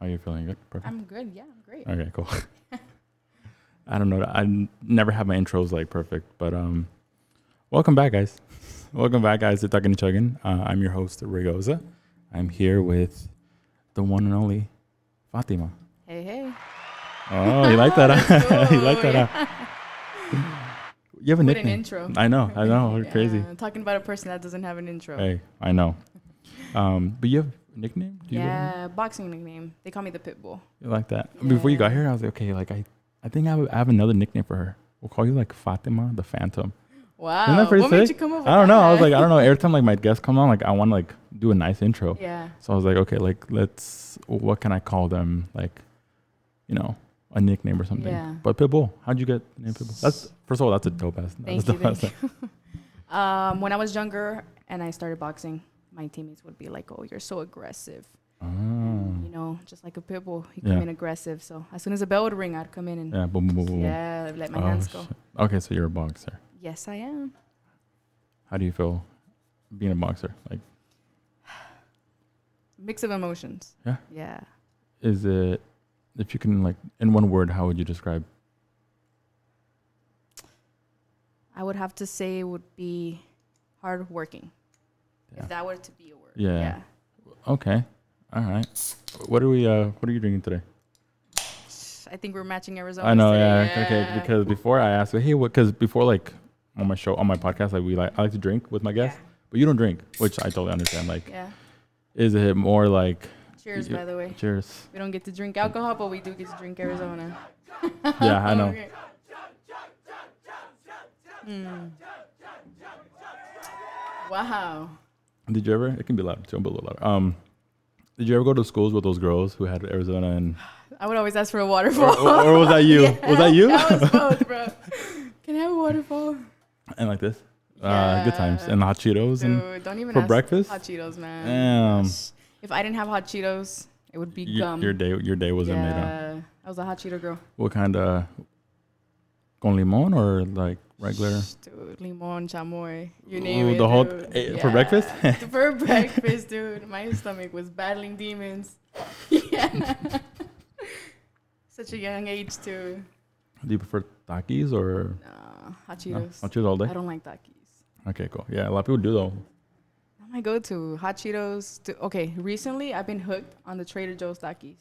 How are you feeling? Good? Perfect? I'm good. Yeah, I'm great. Okay, cool. I don't know. Never have my intros like perfect, but welcome back, guys. Welcome back, guys, to Tuckin' and Chuggin'. I'm your host, Rigoza. I'm here with the one and only Fatima. Hey, hey. Oh, you like that? Cool. You like that? You have a With nickname. an intro. I know. We're Yeah, crazy. talking about a person that doesn't have an intro. Hey, I know. But you have a nickname? Do you Yeah, boxing nickname. They call me the Pitbull. You like that? Before you got Yeah. here, I was like, okay, like I think I have another nickname for her. We'll call you like Fatima the Phantom. Wow. Isn't that pretty What made sick? you come up with I don't know. I was that? like, I don't know. Every time like my guests come on, like I want to like do a nice intro. Yeah. So I was like, okay, like what can I call them? Like, you know, a nickname or something. Yeah. But Pitbull, how'd you get the name Pitbull? First of all, that's a dope ass. Thank you. When I was younger and I started boxing, my teammates would be like, "Oh, you're so aggressive." Oh. And, you know, just like a pit bull, you come in aggressive. So as soon as the bell would ring, I'd come in and boom, boom, boom, boom. let my hands go. Shit. Okay, so you're a boxer. Yes, I am. How do you feel being a boxer? Like, Mix of emotions. Yeah? Yeah. is it, if you can like, in one word, how would you describe? I would have to say it would be hardworking. Yeah. If that were to be a word. Yeah. Okay. All right. What are you drinking today? I think we're matching Arizona. I know, today. yeah. Okay, because before I asked, hey, what? Because before, like, on my show, on my podcast, like I like to drink with my guests, but you don't drink, which I totally understand. Like, is it more like? Cheers, by the way. Cheers. We don't get to drink alcohol, but we do get to drink Arizona. Yeah, I know. Okay. Wow. Did you ever? It can be loud too, but a little louder. Did you ever go to schools with those girls who had Arizona and? I would always ask for a waterfall. Or was that you? Yeah, Was that you? That was both, bro. Can I have a waterfall? And like this. Yeah. Good times. And hot Cheetos. Dude, And don't even for ask breakfast? hot Cheetos, man. Damn. Gosh. If I didn't have hot Cheetos, it would be gum. Your day wasn't made up. Yeah, I was a hot Cheeto girl. What kind of? Con limon or like regular? Dude, limon, chamoy, you name it. The whole dude. for breakfast? For breakfast, dude. My stomach was battling demons. Yeah. Such a young age, too. Do you prefer Takis or? Nah, hot Cheetos. Hot Cheetos all day? I don't like Takis. Okay, cool. Yeah, a lot of people do though. That's my go-to. Hot Cheetos. Okay, recently I've been hooked on the Trader Joe's Takis.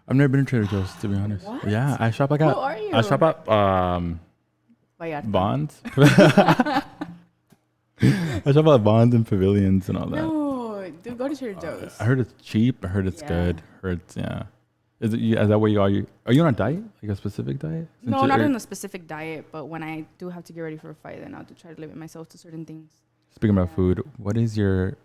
I've never been to Trader Joe's, to be honest. What? Yeah, I shop like Who are you? I shop at Vallarta. Bonds. I shop at Bonds and Pavilions and all that. No, dude, go to Trader Joe's. I heard it's cheap. I heard it's good. Heard it's, yeah. Is that what you are? Are you on a diet? Like a specific diet? No, not on a specific diet, but when I do have to get ready for a fight, then I'll try to limit myself to certain things. Speaking about food, what's your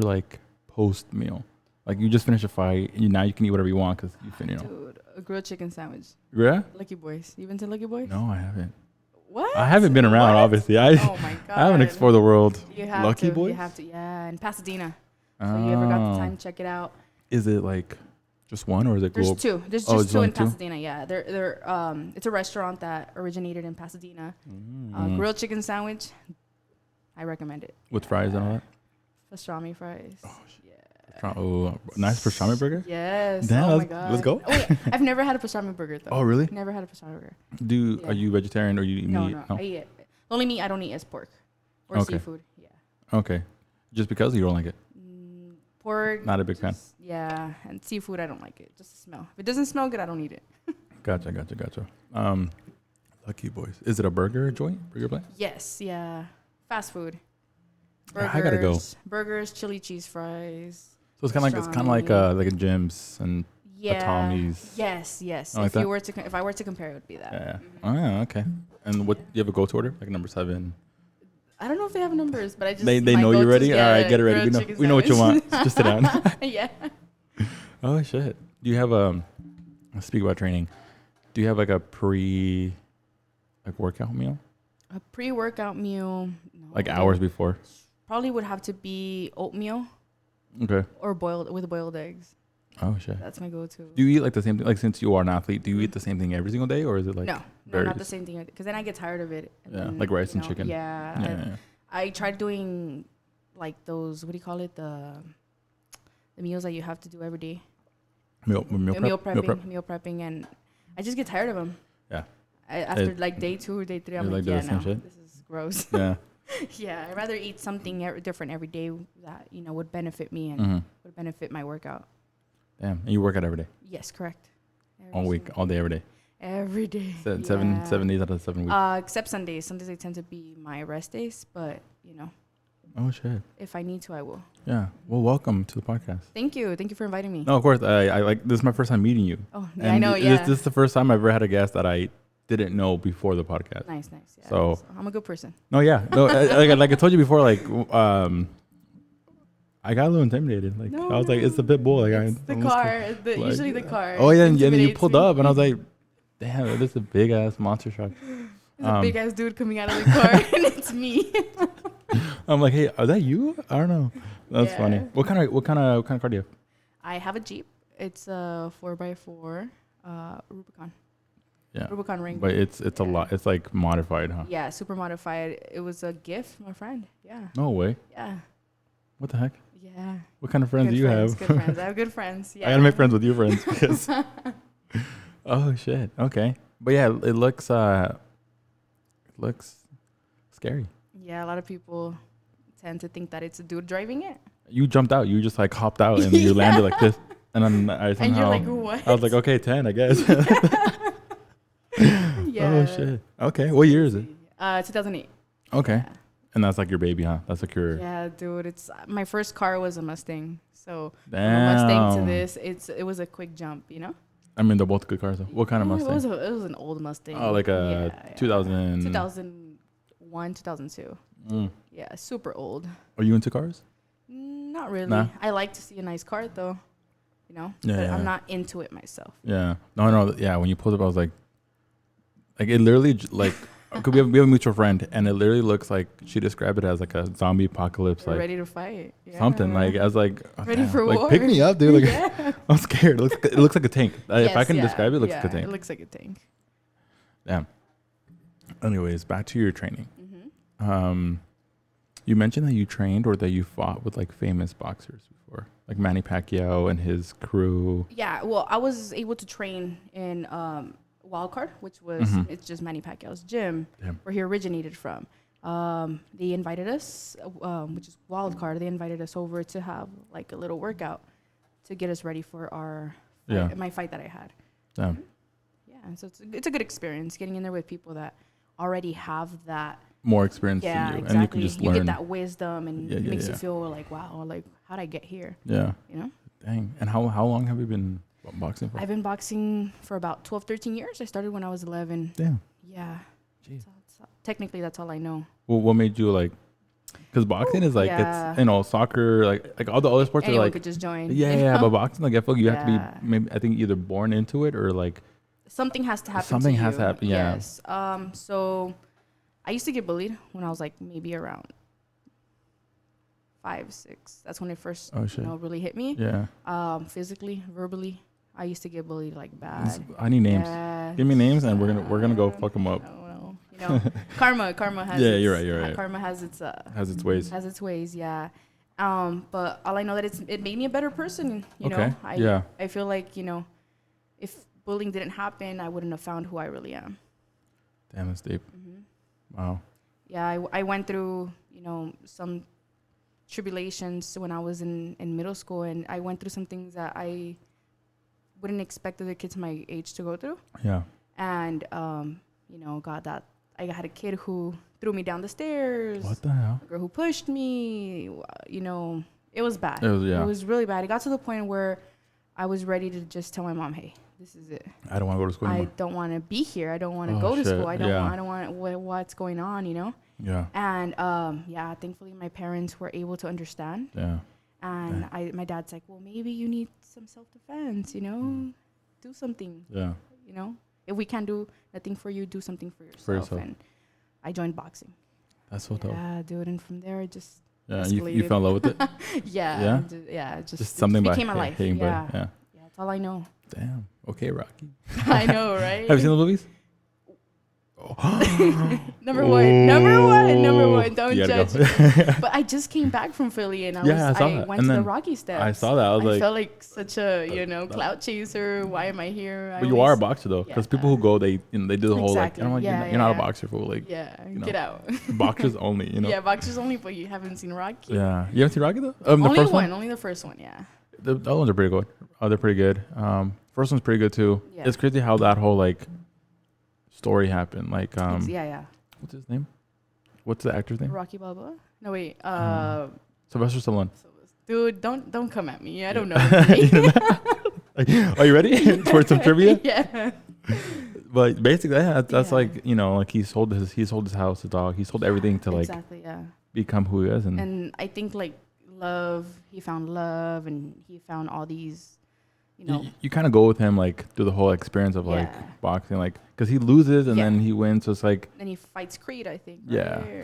like post meal? Like you just finished a fight, and now you can eat whatever you want because you finished. Dude, a grilled chicken sandwich. Yeah? Lucky Boys. You been to Lucky Boys? No, I haven't. What? I haven't been around, obviously. Oh my god. I haven't explored the world. You have Lucky to. Boys? You have to. Yeah, in Pasadena. So you ever got the time, check it out. Is it like just one or is it There's two. There's Oh, just it's two only in two? Pasadena. Yeah, they're it's a restaurant that originated in Pasadena. Grilled chicken sandwich. I recommend it. with fries and all that? Pastrami fries. Oh, nice pastrami burger? Yes. Damn, oh my god. let's go. Oh, yeah. I've never had a pastrami burger though. Oh, really? Never had a pastrami burger. Are you vegetarian or you eat No, meat? no. I eat it. The only meat I don't eat is pork or Okay. seafood. Yeah. Okay. Just because you don't like it? Pork. Not a big fan. Yeah, and seafood I don't like it. Just the smell. If it doesn't smell good, I don't eat it. Gotcha. Lucky Boys. Is it a burger joint? Burger place? Yes. Yeah. Fast food. Yeah, I gotta go. Burgers, chili cheese fries. So it's kind of like a Jim's and a Tommy's. Yes. Like that? If I were to compare, it would be that. Yeah. Oh, yeah. Okay. And what do you have a go-to order? Like number 7? I don't know if they have numbers, but I just They know you ready. All right, get it ready. We know what you want. Just sit down. Yeah. Oh shit. Do you have let's speak about training. Do you have like a workout meal? A pre-workout meal. No. Like hours before? Probably would have to be oatmeal. Okay. Or boiled eggs. Oh shit. That's my go-to. Do you eat like the same thing? Like since you are an athlete, do you eat the same thing every single day, or is it like no, not the same thing. Because then I get tired of it. Yeah, then, like rice and chicken. Yeah. I tried doing like those. What do you call it? The meals that you have to do every day. Meal meal prepping, and I just get tired of them. Yeah. After like day 2 or day 3, I'm like, yeah, no, this is gross. Yeah. Yeah, I'd rather eat something different every day that, you know, would benefit me and would benefit my workout. Damn. And you work out every day? Yes, correct. All week, all day, every day? Every day. 7 days out of 7 weeks? Except Sundays. Sundays, they tend to be my rest days, but, you know. Oh, shit. If I need to, I will. Yeah. Well, welcome to the podcast. Thank you. Thank you for inviting me. No, of course. I like, this is my first time meeting you. Oh, yeah, I know, yeah. This is the first time I've ever had a guest that I didn't know before the podcast. Nice. Yeah, so I'm a good person. No, yeah. No, like I told you before, like, I got a little intimidated. Like, I was like, it's the Pitbull. Like, it's the car. Usually the car. Oh, yeah. And you pulled up, and I was like, damn, this is a big-ass monster truck. There's a big-ass dude coming out of the car, and it's me. I'm like, hey, are that you? I don't know. That's funny. What kind of car do you have? I have a Jeep. It's a 4x4 Rubicon. Yeah. Rubicon Wrangler. But it's a lot. It's like modified, huh? Yeah, super modified. It was a gift from a friend. Yeah. No way. Yeah. What the heck? Yeah. What kind of friends do you have? Good friends. I have good friends. Yeah. I gotta make friends with your friends because. Oh shit. Okay. But yeah, it looks scary. Yeah, a lot of people tend to think that it's a dude driving it. You jumped out. You just like hopped out and you landed like this, and then I somehow. And you're like, what? I was like, okay, 10, I guess. Yeah. Oh shit. Okay. What year is it? 2008. Okay. Yeah. And that's like your baby, huh? That's like your. Yeah, dude. It's my first car was a Mustang, so Damn. from a Mustang to this, it was a quick jump, you know. I mean, they're both good cars though. What kind of Mustang? It was an old Mustang. Oh, like a 2000. 2001, 2002. Yeah, super old. Are you into cars? Not really. Nah. I like to see a nice car though, you know. Yeah, but yeah. I'm not into it myself. Yeah. No. Yeah. When you pulled up, I was like it literally like. Cause we have a mutual friend, and it literally looks like she described it as like a zombie apocalypse, We're like ready to fight. Yeah. something. Like I was like, oh, ready for like war. pick me up, dude. Like I'm scared. It looks like a tank. If I can Yes, describe it, it looks like a tank. It looks like a tank. Damn. Anyways, back to your training. Mm-hmm. You mentioned that you trained or that you fought with like famous boxers before, like Manny Pacquiao and his crew. Yeah, well, I was able to train in Wildcard, which was it's just Manny Pacquiao's gym. Damn. Where he originated from. They invited us, which is Wildcard. They invited us over to have like a little workout to get us ready for our my fight that I had. Damn. Yeah, so it's a good experience getting in there with people that already have that More experience than you, exactly. and you can just learn. You get that wisdom, and it makes you yeah. feel like, wow, like how'd I get here? Yeah. You know. Dang. And how long have you been boxing for? I've been boxing for about 12, 13 years. I started when I was 11. Damn. Yeah. Jeez. Technically, that's all I know. Well, what made you like? Because boxing is like it's soccer, like all the other sports Anyone are like could just join. Yeah, but boxing, like I feel like you have to be maybe I think either born into it or like something has to happen. Something has to happen. Yeah. Yes. So I used to get bullied when I was like maybe around 5, 6. That's when it first really hit me. Yeah. Physically, verbally, I used to get bullied like bad. I need names. Yeah. Give me names, and we're gonna go fuck them up. I don't know. You know, karma has. Yeah, you're right. Karma has its ways. Has its ways, yeah. But all I know that it made me a better person. You know, I feel like if bullying didn't happen, I wouldn't have found who I really am. Damn, that's deep. Wow. Yeah, I went through some tribulations when I was in middle school, and I went through some things that I wouldn't expect other kids my age to go through. Yeah. And I had a kid who threw me down the stairs. What the hell? A girl who pushed me. It was bad. It was really bad. It got to the point where I was ready to just tell my mom, "Hey, this is it. I don't want to go to school anymore. I don't want to be here. I don't want to go to school. I don't want what's going on, Yeah. And thankfully my parents were able to understand. Yeah. And my dad's like, well, maybe you need some self-defense, do something. Yeah. If we can't do nothing for you, do something for yourself. And I joined boxing. That's so dope. Yeah, dude. And from there, it just you fell in love with it? Yeah. Just something became my life. Yeah, that's all I know. Damn. Okay, Rocky. I know, right? Have you seen the movies? Number one. Don't You gotta judge go. me. But I just came back from Philly and Yeah, I saw I that. went And to the then Rocky Steps. I saw that. I was like, felt like such a clout chaser. Why am I here? but you are a boxer though, because Yeah. people who go, they they do the whole Exactly. like, Yeah, you're not a yeah. boxer fool, like Get out. boxers only, Yeah, boxers only, but you haven't seen Rocky. Yeah, you haven't seen Rocky though. The Only first one, only the first one. Yeah. The other ones are pretty good. They're pretty good. First one's pretty good too. Yeah. It's crazy how that whole like story happened. Like Yeah. what's his name? What's the actor's name? Rocky Balboa. No wait. Sylvester Stallone. Dude, don't come at me. I don't know. Are you ready for some trivia? Yeah. But basically, that's Yeah. like like he sold his house, his dog. He sold everything to like Exactly. Yeah. become who he is, And I think like he found love, and he found all these, you kind of go with him like through the whole experience of like boxing, like because he loses and then he wins, so it's like then he fights Creed, I think.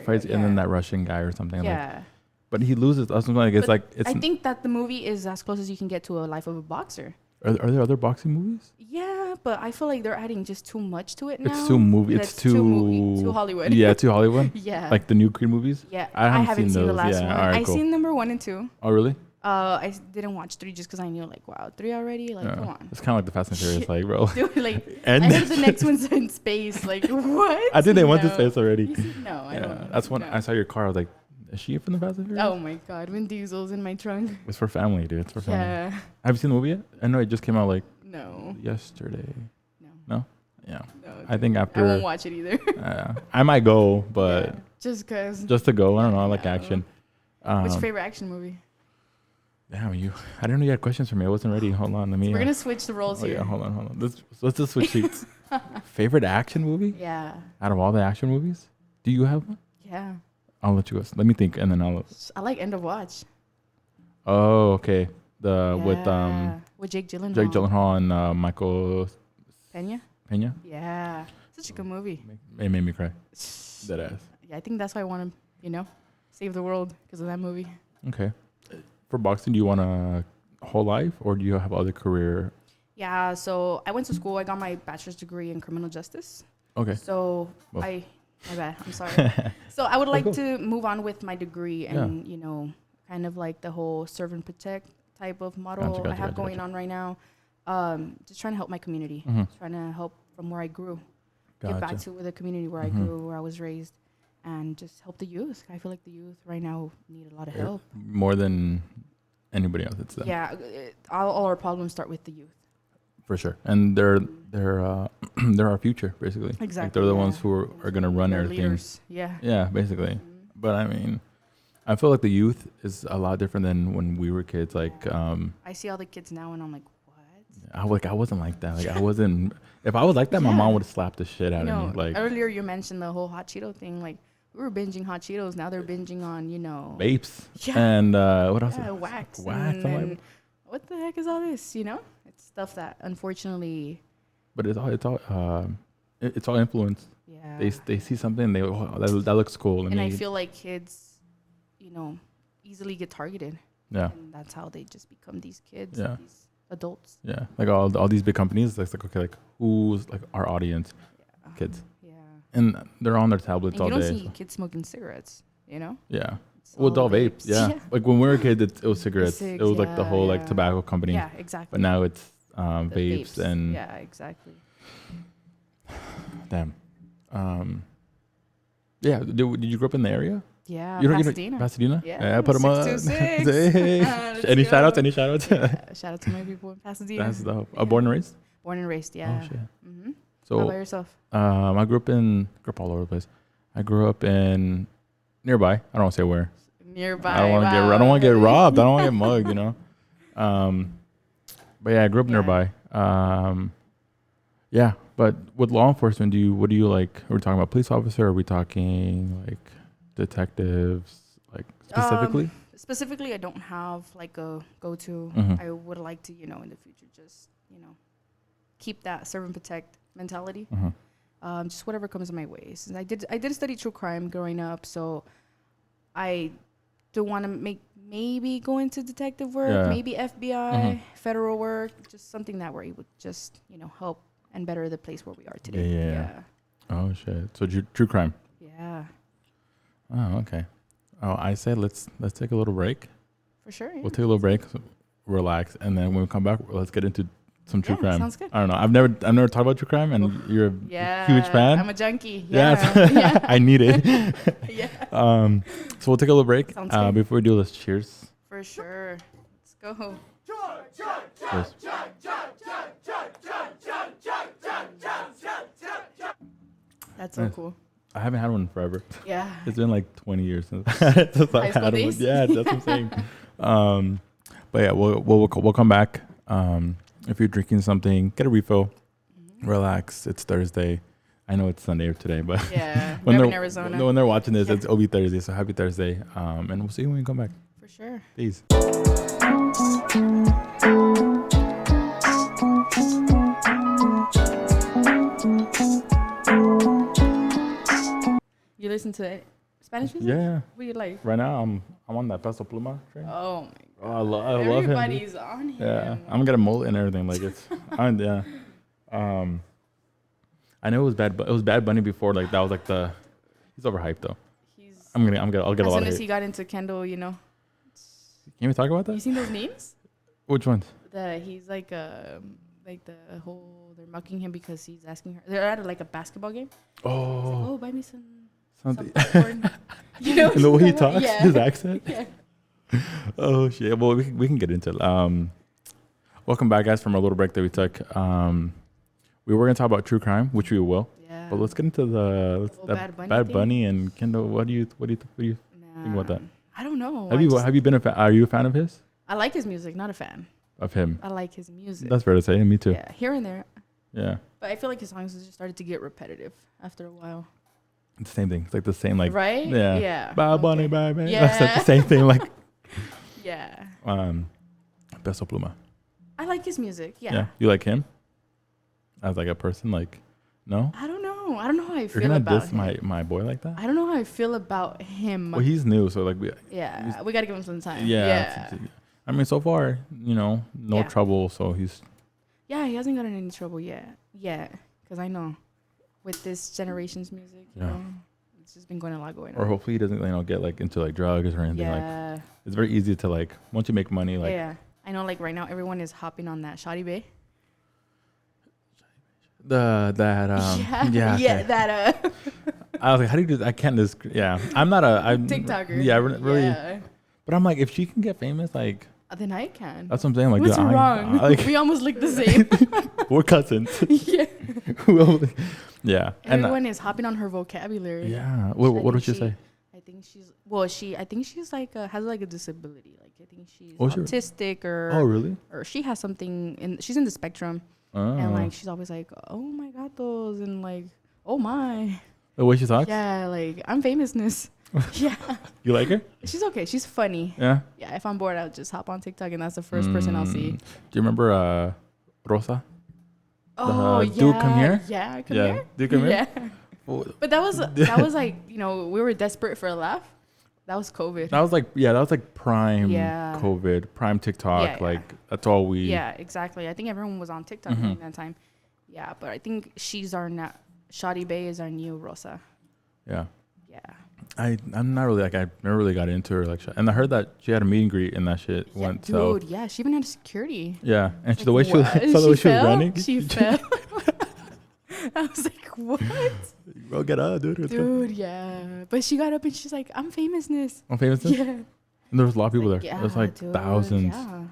fights and then that Russian guy or something. Yeah. Like, but he loses. That's like it's But like it's. I think that the movie is as close as you can get to a life of a boxer. Are there other boxing movies? Yeah, but I feel like they're adding just too much to it now. It's too movie. That's It's too Hollywood. Yeah, too Hollywood. Yeah. Like the new Creed movies. Yeah, I haven't seen the those. last Yeah, one. alright, I cool. seen number 1 and 2. Oh really? I didn't watch 3 just because I knew like, wow, 3 already? Like, come on. It's kind of like the Fast and Furious, like bro. Dude, like, And I heard the next one's in space. Like, what? I think they went to space already. No, I don't. That's when no. I saw your car. I was like, is she from the Fast and Furious? Oh my God, Vin Diesel's in my trunk. It's for family, dude. It's for family. Yeah. Have you seen the movie yet? I know it just came out like No. yesterday. No. No? Yeah. No. I think after. I won't watch it either. I might go, but Yeah, just cause. just to go. I don't know. I like No. action. What's your favorite action movie? Damn you! I didn't know you had questions for me. I wasn't ready. Hold on, let me. We're gonna switch the roles here. Yeah, hold on. Let's just switch seats. Favorite action movie? Yeah. Out of all the action movies, do you have one? Yeah. I'll let you go. Let me think, and then I'll. I like End of Watch. Oh, okay. With Jake Gyllenhaal. Jake Gyllenhaal and Michael Pena. Pena. Yeah. Such a good movie. It made me cry. Dead ass. Yeah, I think that's why I want to, save the world because of that movie. Okay. For boxing, do you want a whole life, or do you have other career? Yeah, so I went to school. I got my bachelor's degree in criminal justice. Okay. So Well. my bad. I'm sorry. So I would like cool. to move on with my degree and, kind of like the whole serve and protect type of model I have going on right now. Just trying to help my community. Trying to help from where I grew. Give back to the community where I grew, where I was raised. And just help the youth. I feel like the youth right now need a lot of help. More than anybody else. It's them. Yeah, all our problems start with the youth. For sure. And they're they're our future, basically. Exactly. Like they're the ones who are going to run They're everything. leaders. Yeah. Yeah, basically. But I mean, I feel like the youth is a lot different than when we were kids. Like, I see all the kids now and I'm like, what? I wasn't like that. Like, I wasn't. If I was like that, my mom would have slapped the shit out of me. Like earlier, you mentioned the whole hot Cheeto thing. Like, we were binging hot Cheetos. Now they're binging on, vapes. Yeah. And what else? Yeah, wax. Wax. And what the heck is all this? It's stuff that unfortunately. But it's all influence. Yeah. They see something, that looks cool. And I feel like kids, easily get targeted. Yeah. And that's how they just become these kids. Yeah. These adults. Yeah. Like all these big companies, it's like okay, like who's like our audience? Yeah. Kids. Yeah. And they're on their tablets all you don't day. see kids smoking cigarettes, Yeah. It's Well, it's all vapes. Yeah. Like when we were kids, it was cigarettes. It was like the whole like tobacco company. Yeah, exactly. But now it's The vapes and yeah, exactly. damn. Yeah. Did you grow up in the area? Yeah, You Pasadena. Pasadena? Yeah, I put them on. 626. Let's Any go. shout outs? Any shout outs? Yeah, shout out to my people in Pasadena. That's dope. Born and raised? Born and raised, yeah. Oh shit. Mm-hmm. So How about yourself? I grew up all over the place. I grew up in nearby. I don't want to say where. Nearby. I don't want to get. I don't want to get robbed. I don't want to get mugged. But yeah, I grew up nearby. Yeah, but with law enforcement, what do you like? Are we talking about police officer? Are we talking like detectives? Like specifically? Specifically, I don't have like a go-to. Mhm. I would like to, in the future, just keep that serve and protect mentality. Mhm. Just whatever comes my way. Since I did study true crime growing up, so I do want to maybe go into detective work, Yeah. maybe FBI, federal work, just something that where it would just help and better the place where we are today. Yeah. Oh shit! So true crime. Yeah. Oh, okay. Oh, I said let's take a little break. For sure. Yeah. We'll take a little break, relax, and then when we come back, let's get into some true crime. Sounds good. I don't know. I've never talked about true crime, and you're a huge fan. I'm a junkie. Yeah. I need it. Yeah. So we'll take a little break. Sounds good. Before we do, let's cheers. For sure. Let's go. Cheers. That's so cool. I haven't had one forever. Yeah. It's been like 20 years since I had one. Days? Yeah, that's what I'm saying. But yeah, we'll come back. If you're drinking something, get a refill. Relax. It's Thursday. I know it's Sunday today, but yeah, when we're they're in Arizona. When they're watching this, it'll be Thursday. So happy Thursday. And we'll see you when we come back. For sure. Peace. You listen to Spanish music? Yeah. What do you like? Right now, I'm on that Peso Pluma train. Oh my god. I love him. Everybody's on him. Yeah, I'm gonna get a mullet and everything. Like it's, yeah. I know it was bad, but it was Bad Bunny before. Like that was like he's overhyped though. I'll get a lot of hate. As soon as he got into Kendall, you know. Can we talk about that? You seen those memes? Which ones? He's like the whole they're mocking him because he's asking her. They're at like a basketball game. Oh. Like, buy me some Something. You know, and the way he talks, yeah. his accent. Yeah. Oh shit! Well, we can get into it. Welcome back, guys, from our little break that we took. We were gonna talk about true crime, which we will. Yeah. But let's get into Bad Bunny and Kendall. What do you think about that? I don't know. Have you been a fan? Are you a fan of his? I like his music, not a fan Of him? I like his music. That's fair to say. Me too. Yeah, here and there. Yeah. But I feel like his songs just started to get repetitive after a while. It's the same thing. It's like the same, like, right? Yeah. Yeah. Bad Bunny, bad Bunny. Yeah. That's like the same thing. Like. Yeah. Peso Pluma. I like his music. Yeah. You like him? As like a person, like, no? I don't know. I don't know how I feel You're gonna about diss him. my boy like that? I don't know how I feel about him. Well, he's new, so like we gotta give him some time. Yeah. I mean, so far, no trouble. So he's. Yeah, he hasn't gotten in any trouble yet. Because I know, with this generation's music, you know, it's just been going a lot going on. Or hopefully he doesn't, get like into like drugs or anything. Yeah. Like, it's very easy to like once you make money, like. Yeah. I know, like right now, everyone is hopping on that Shawty Bay. That. I was like, how do you do that? I can't just. Yeah, I'm TikToker. Yeah, really. Yeah. But I'm like, if she can get famous, like. Then I can. That's what I'm saying. Like, what's wrong? We almost look the same. We're cousins. Yeah. Yeah. Everyone is hopping on her vocabulary. Yeah. What did she say? I think she's like has like a disability. Like I think she's autistic or. Oh really? Or she has something she's in the spectrum. And like she's always like, oh my gatos, and like, oh my. The way she talks? Yeah, like I'm famousness. Yeah. You like her? She's okay. She's funny. Yeah. Yeah. If I'm bored, I'll just hop on TikTok, and that's the first person I'll see. Do you remember Rosa? Oh yeah. Dude, come here. Yeah, come here. Dude, come here. Yeah. But that was like, we were desperate for a laugh. That was COVID. That was like prime COVID, prime TikTok. Like that's all we. Yeah, exactly. I think everyone was on TikTok during that time. Yeah, but I think she's Shawty Bay is our new Rosa. Yeah. Yeah. I'm not really I never really got into her and I heard that she had a meet and greet and that shit went so. Dude, yeah, she even had security. Yeah, and the way she was running. She fell. I was like, what? Bro, get up, dude. Dude, yeah. But she got up and she's like, I'm famousness. Yeah. And there was a lot of people there. Yeah, There's like thousands. Yeah.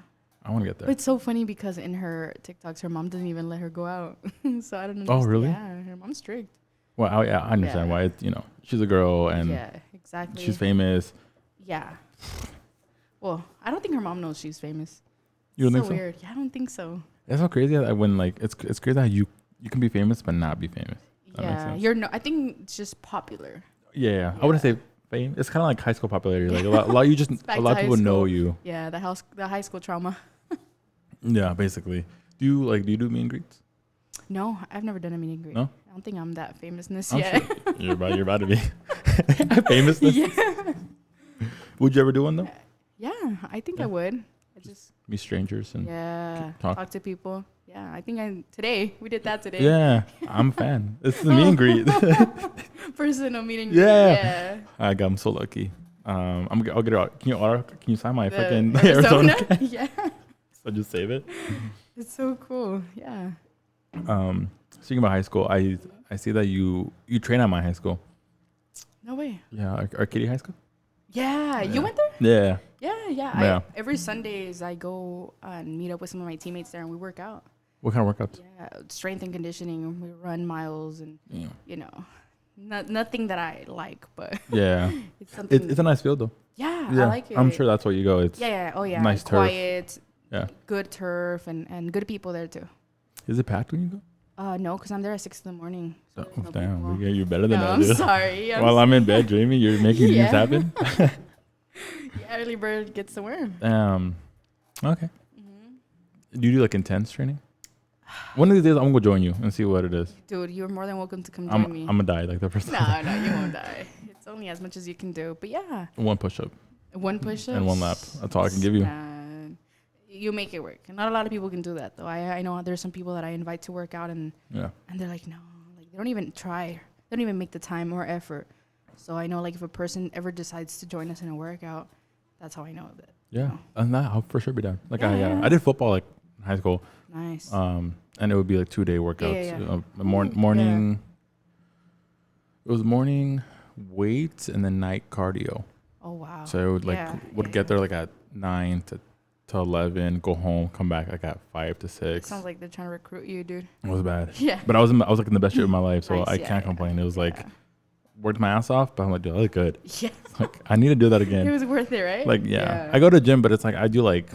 I want to get there. But it's so funny because in her TikToks, her mom doesn't even let her go out. So I don't know. Oh, really? Yeah, her mom's strict. Well, yeah, I understand why. She's a girl and exactly. she's famous. Yeah. Well, I don't think her mom knows she's famous. You don't think so? Weird. Yeah, I don't think so. It's so crazy that when it's crazy that you can be famous but not be famous. I think it's just popular. Yeah. I wouldn't say fame. It's kind of like high school popularity. Like a lot of people know you. Yeah, the high school trauma. Yeah, basically. Do you do meet and greets? No, I've never done a meet and greet. No? I don't think I'm that famousness yet. Sure you're about to be famousness. Yeah. Would you ever do one though? Yeah, I think I would. meet strangers and talk to people. Yeah, I think today we did that today. Yeah, I'm a fan. This is a meet and greet. Personal meet and greet. Yeah. I'm so lucky. I'll get it out. Can you sign my fucking Arizona? Yeah. So just save it. It's so cool. Yeah. Speaking about high school, I see that you train at my high school. No way. Yeah, Arcadia High School. Yeah, you went there? Yeah. Yeah. Every Sundays I go and meet up with some of my teammates there and we work out. What kind of workouts? Yeah, strength and conditioning. We run miles and nothing that I like, but yeah, it's a nice field though. Yeah, I like it. I'm sure that's where you go. It's nice turf. Quiet. Yeah, good turf and good people there too. Is it packed when you go? No, because I'm there at 6 in. So damn, you're better than I I'm do. sorry. While I'm in bed dreaming, you're making things happen. Early bird gets the worm. Okay. Mm-hmm. Do you do like intense training? One of these days, I'm gonna join you and see what it is. Dude, you're more than welcome to come join me. I'm gonna die like the first time. No, you won't die. It's only as much as you can do. But yeah. One push-up. One push-up? And one lap. That's all I can give you. You make it work. Not a lot of people can do that, though. I know there's some people that I invite to work out, and they're like, no. Like, they don't even try. They don't even make the time or effort. So I know, like, if a person ever decides to join us in a workout, that's how I know that. Yeah. And that, I'll for sure be down. Like, I did football, like, in high school. Nice. And it would be like 2-day workouts. Morning. It was morning weights and then night cardio. Oh wow. So I would get there like at 9 to 11, go home, come back like at 5 to 6. It sounds like they're trying to recruit you, dude. It was bad. Yeah. But I was like in the best shape of my life, so nice, I can't complain. It was like worked my ass off, but I'm like, dude, I look good. Yeah. Like I need to do that again. It was worth it, right? Like I go to the gym, but it's like I do like.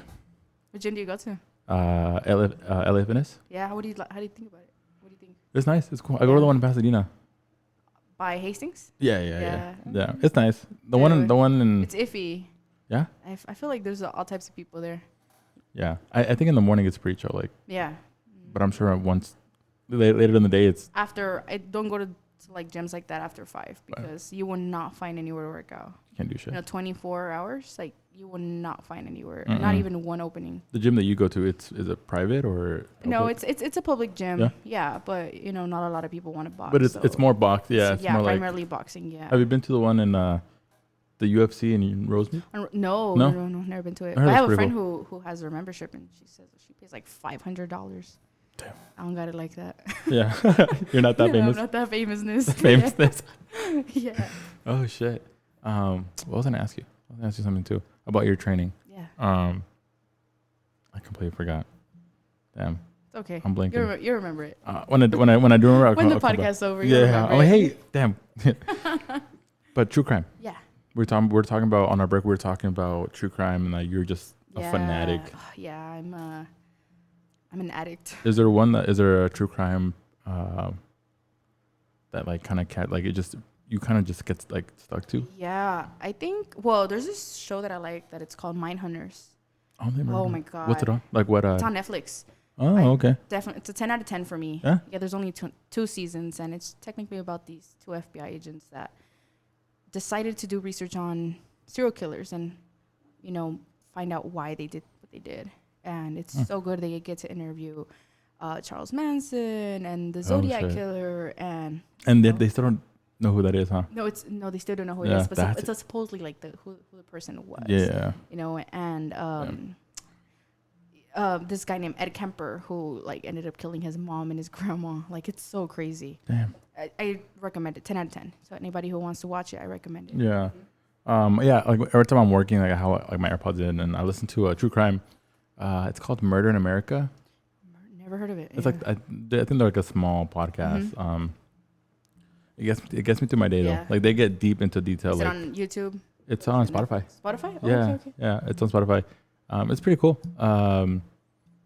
What gym do you go to? LA Fitness. Yeah, how do you think about it? What do you think? It's nice. It's cool. I go to the one in Pasadena. By Hastings? Yeah. It's nice. The one in. It's iffy. Yeah. I feel like there's all types of people there. Yeah, I think in the morning it's pretty chill. Like. Yeah. But I'm sure once later in the day it's. After I don't go to like gyms like that after 5 because you will not find anywhere to work out. Can't do shit. 24 hours, like you will not find anywhere. Not even one opening. The gym that you go to, is it private or? No, it's a public gym. Yeah, but not a lot of people want to box. But it's more box. Yeah, it's more primarily boxing. Yeah. Have you been to the one in the UFC in Rosemead? No, never been to it. I have a friend who has a membership and she says she pays like $500. Damn. I don't got it like that. Yeah, you're not that famous. I'm not that famousness. Famousness. Yeah. Oh shit. What was I gonna ask you? I was gonna ask you something too about your training. Yeah. I completely forgot. Damn. It's okay. I'm blanking. You remember it. When I do remember. When the podcast's over. Yeah. Oh hey, damn. But true crime. Yeah. We're talking about on our break. We were talking about true crime and you're just a fanatic. Yeah, I'm an addict. Is there a true crime that like kind of like it just you kind of just get like stuck to? Yeah, I think. There's this show that I like that it's called Mindhunters. Oh my god! What's it on? Like what? It's on Netflix. Oh, okay. Definitely, it's a 10 out of 10 for me. Yeah. Yeah, there's only two seasons, and it's technically about these 2 FBI agents that decided to do research on serial killers and, find out why they did what they did. And it's so good. They get to interview Charles Manson and the Zodiac killer, and they still don't know who that is, huh? No, they still don't know who it is. But it's supposedly like who the person was. Yeah. And this guy named Ed Kemper who like ended up killing his mom and his grandma. Like it's so crazy. Damn. I recommend it. 10 out of 10. So anybody who wants to watch it, I recommend it. Yeah. Like every time I'm working, like I have like my AirPods in and I listen to a true crime. It's called Murder in America. Never heard of it. It's like I think they're like a small podcast. Mm-hmm. It gets me through my day though. Like they get deep into detail. Is it on YouTube? It's on Spotify. Spotify? Oh, yeah, okay. Yeah. It's on Spotify. It's pretty cool.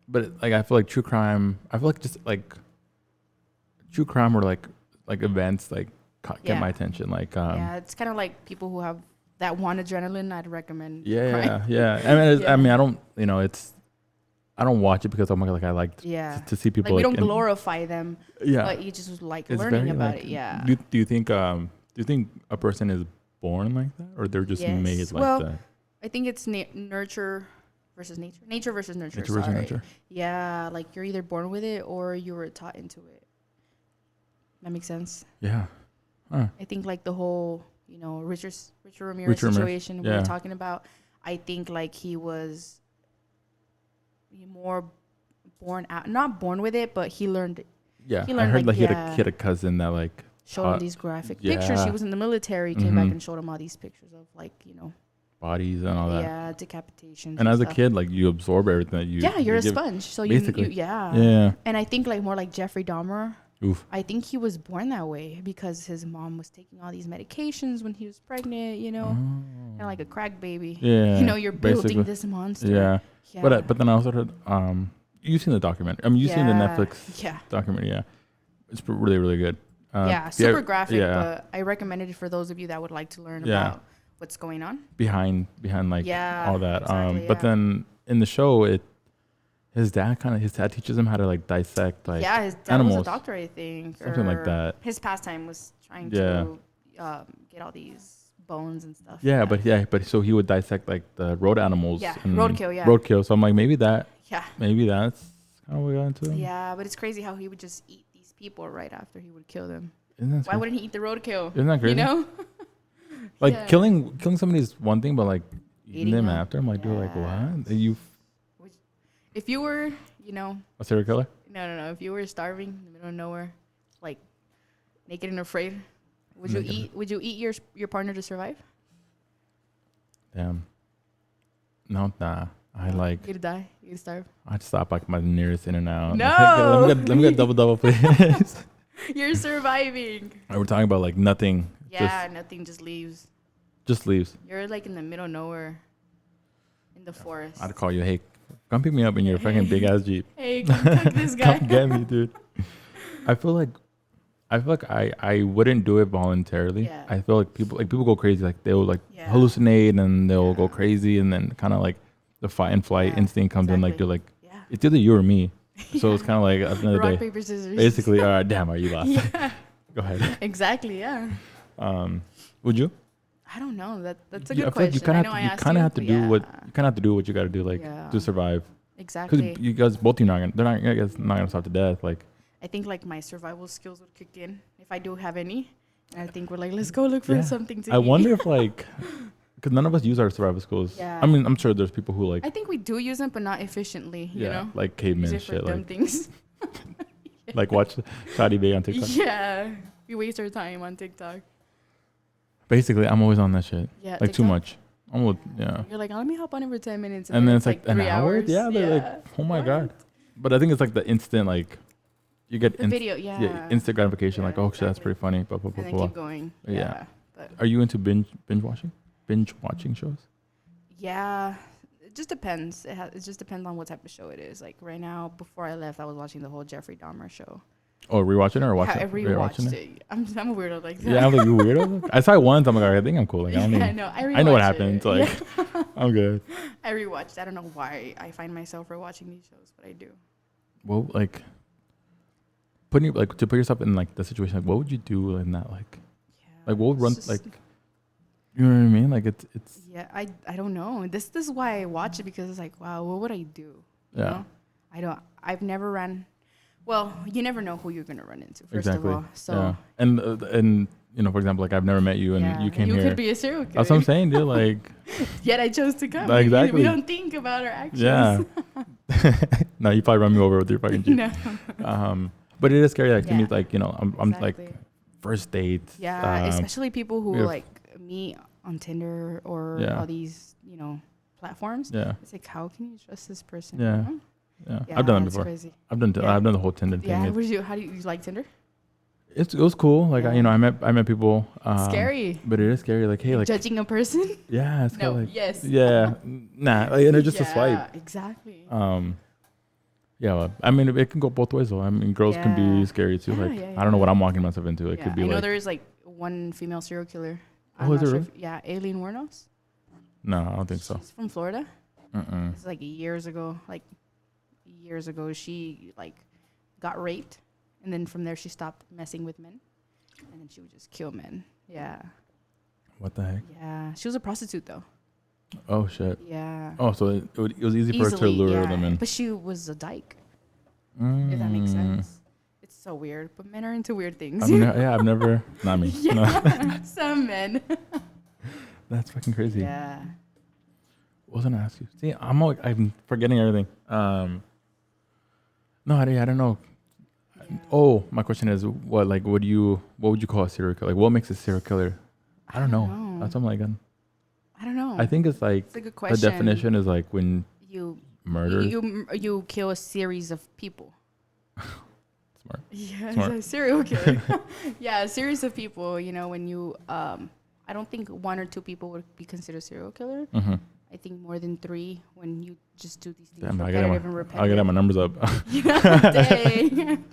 But like I feel like true crime. I feel like just like true crime or like events like get my attention. Like it's kind of like people who have that want adrenaline. I'd recommend. Yeah. I mean, I don't. I don't watch it because I'm like I like to see people. Like we don't glorify them. Yeah. But you just like learning about it. Yeah. Do you think a person is born like that or they're just made like that? I think it's nurture versus nature. Nature versus nurture. Nature versus nurture. Yeah, like you're either born with it or you were taught into it. That makes sense. Yeah. Huh. I think like the whole, Richard Ramirez situation we were talking about. I think like he was more born out, not born with it, but he learned. Yeah, I heard like he had a cousin that like showed him these graphic pictures. He was in the military, came back and showed him all these pictures of like, bodies and all that. Yeah, decapitations. And as a kid, like you absorb everything that you. Yeah, you're a sponge. So basically. Yeah. And I think like more like Jeffrey Dahmer. Oof. I think he was born that way because his mom was taking all these medications when he was pregnant, kind of like a crack baby. Yeah. You're building this monster. Yeah. But then I also heard, you've seen the documentary. I mean, you've seen the Netflix documentary. Yeah. It's really, really good. Super graphic, but I recommend it for those of you that would like to learn about what's going on. Behind like all that. Exactly, but then in the show, his dad teaches him how to like dissect like his dad animals. was a doctor, I think. Something like that. His pastime was trying to get all these bones and stuff. But so he would dissect like the road animals. Yeah, and roadkill. So I'm like, maybe that's how we got into it. Yeah, but it's crazy how he would just eat these people right after he would kill them. Why wouldn't he eat the roadkill? Isn't that crazy? Like killing somebody is one thing, but like eating them after, I'm like, dude, like what? If you were, a serial killer? No. If you were starving in the middle of nowhere, like naked and afraid, would you eat your partner to survive? Damn. No, nah. You'd die. You'd starve. I'd stop like my nearest In-N-Out. No. Let me get double, please. You're surviving. We're talking about like nothing. Yeah, nothing just leaves. Just leaves. You're like in the middle of nowhere, in the forest. I'd call you, hey, come pick me up in your fucking big ass Jeep. Hey, come cook this guy. Come get me, dude. I feel like I wouldn't do it voluntarily. Yeah. I feel like people go crazy. Like they'll like hallucinate and they'll go crazy, and then kind of like the fight and flight instinct comes in. Like you're like, it's either you or me. So it's kind of like at the end of the day, rock, paper, scissors. Basically, all right, damn, are you lost? Go ahead. Exactly. Yeah. Would you? I don't know. That's a good question. Like you kind of have to do what you got to do, like to survive. Exactly. Because you guys, both of you, they're not gonna starve to death. Like I think like my survival skills would kick in if I do have any. And I think we're like, let's go look for something to eat. I wonder if like, because none of us use our survival skills. Yeah. I mean, I'm sure there's people who like. I think we do use them, but not efficiently. You know, like cavemen and shit. Dumb things. Like watch Shadi Bay on TikTok. Yeah, we waste our time on TikTok. Basically, I'm always on that shit. Yeah, like TikTok? Too much. You're like, let me hop on it for 10 minutes. And then it's like an 3 hour? hours. Yeah, they're like, oh my God. But I think it's like the instant, like, you get video, instant gratification. Like, oh shit, that's pretty funny. Blah, blah, and blah, then blah. keep going. Yeah. Are you into binge watching? Binge watching shows? Yeah. It just depends. It just depends on what type of show it is. Like right now, before I left, I was watching the whole Jeffrey Dahmer show. Oh, rewatching it or watching it? I rewatched it. I'm a weirdo like that. Yeah, I'm like, you weirdo? I saw it once. I'm like, I think I'm cool. Like, I know what happens. Like, I'm good. I rewatched. I don't know why I find myself rewatching these shows, but I do. Well, like, to put yourself in like the situation, like, what would you do in that? Like, like what would run like, you know what I mean? Like, it's. Yeah, I don't know. This is why I watch it, because it's like, wow, what would I do? You know? I've never ran. Well, you never know who you're gonna run into. First of all, so and you know, for example, like I've never met you, and you came here. You could be a serial killer. That's what I'm saying, dude. Like, yet I chose to come. Exactly. We don't think about our actions. Yeah. No, you probably run me over with your fucking Jeep. No. But it is scary. Like to me, like I'm like first dates. Yeah, especially people who like meet on Tinder or all these platforms. Yeah. It's like, how can you trust this person? Yeah. Yeah, I've done that before. Crazy. I've done the whole Tinder thing. Yeah, how do you like Tinder? It was cool. Like I met people. Scary. But it is scary. Like, hey, like judging a person. Yeah. It's no. Yes. Yeah. Nah. Like, and it's just a swipe. Exactly. Yeah. Well, I mean, it can go both ways though. I mean, girls can be scary too. Like, I don't know what I'm walking myself into. It could be. I know there is like one female serial killer. Oh, is there really? Aileen Wuornos. No, I don't think so. She's from Florida. It's like years ago. She like got raped, and then from there she stopped messing with men, and then she would just kill men. Yeah. What the heck? Yeah, she was a prostitute though. Oh shit. Yeah. Oh, so it was easy for her to lure them in. But she was a dyke. If that makes sense. It's so weird, but men are into weird things. I've never. Not me. Yeah, no. Some men. That's fucking crazy. Yeah. What was I gonna ask you? See, I'm forgetting everything. No, I don't know. Yeah. Oh, my question is, what would you call a serial killer? Like, what makes a serial killer? I don't know. That's what I'm like. I don't know. I think it's like a good question. The definition is like when you murder. You kill a series of people. Smart. Yeah, Smart. A serial killer. Yeah, a series of people. You know, when you I don't think 1 or 2 people would be considered serial killer. Mm-hmm. I think more than 3 when you just do these things. Damn, I'll get my numbers up. Yeah, dang.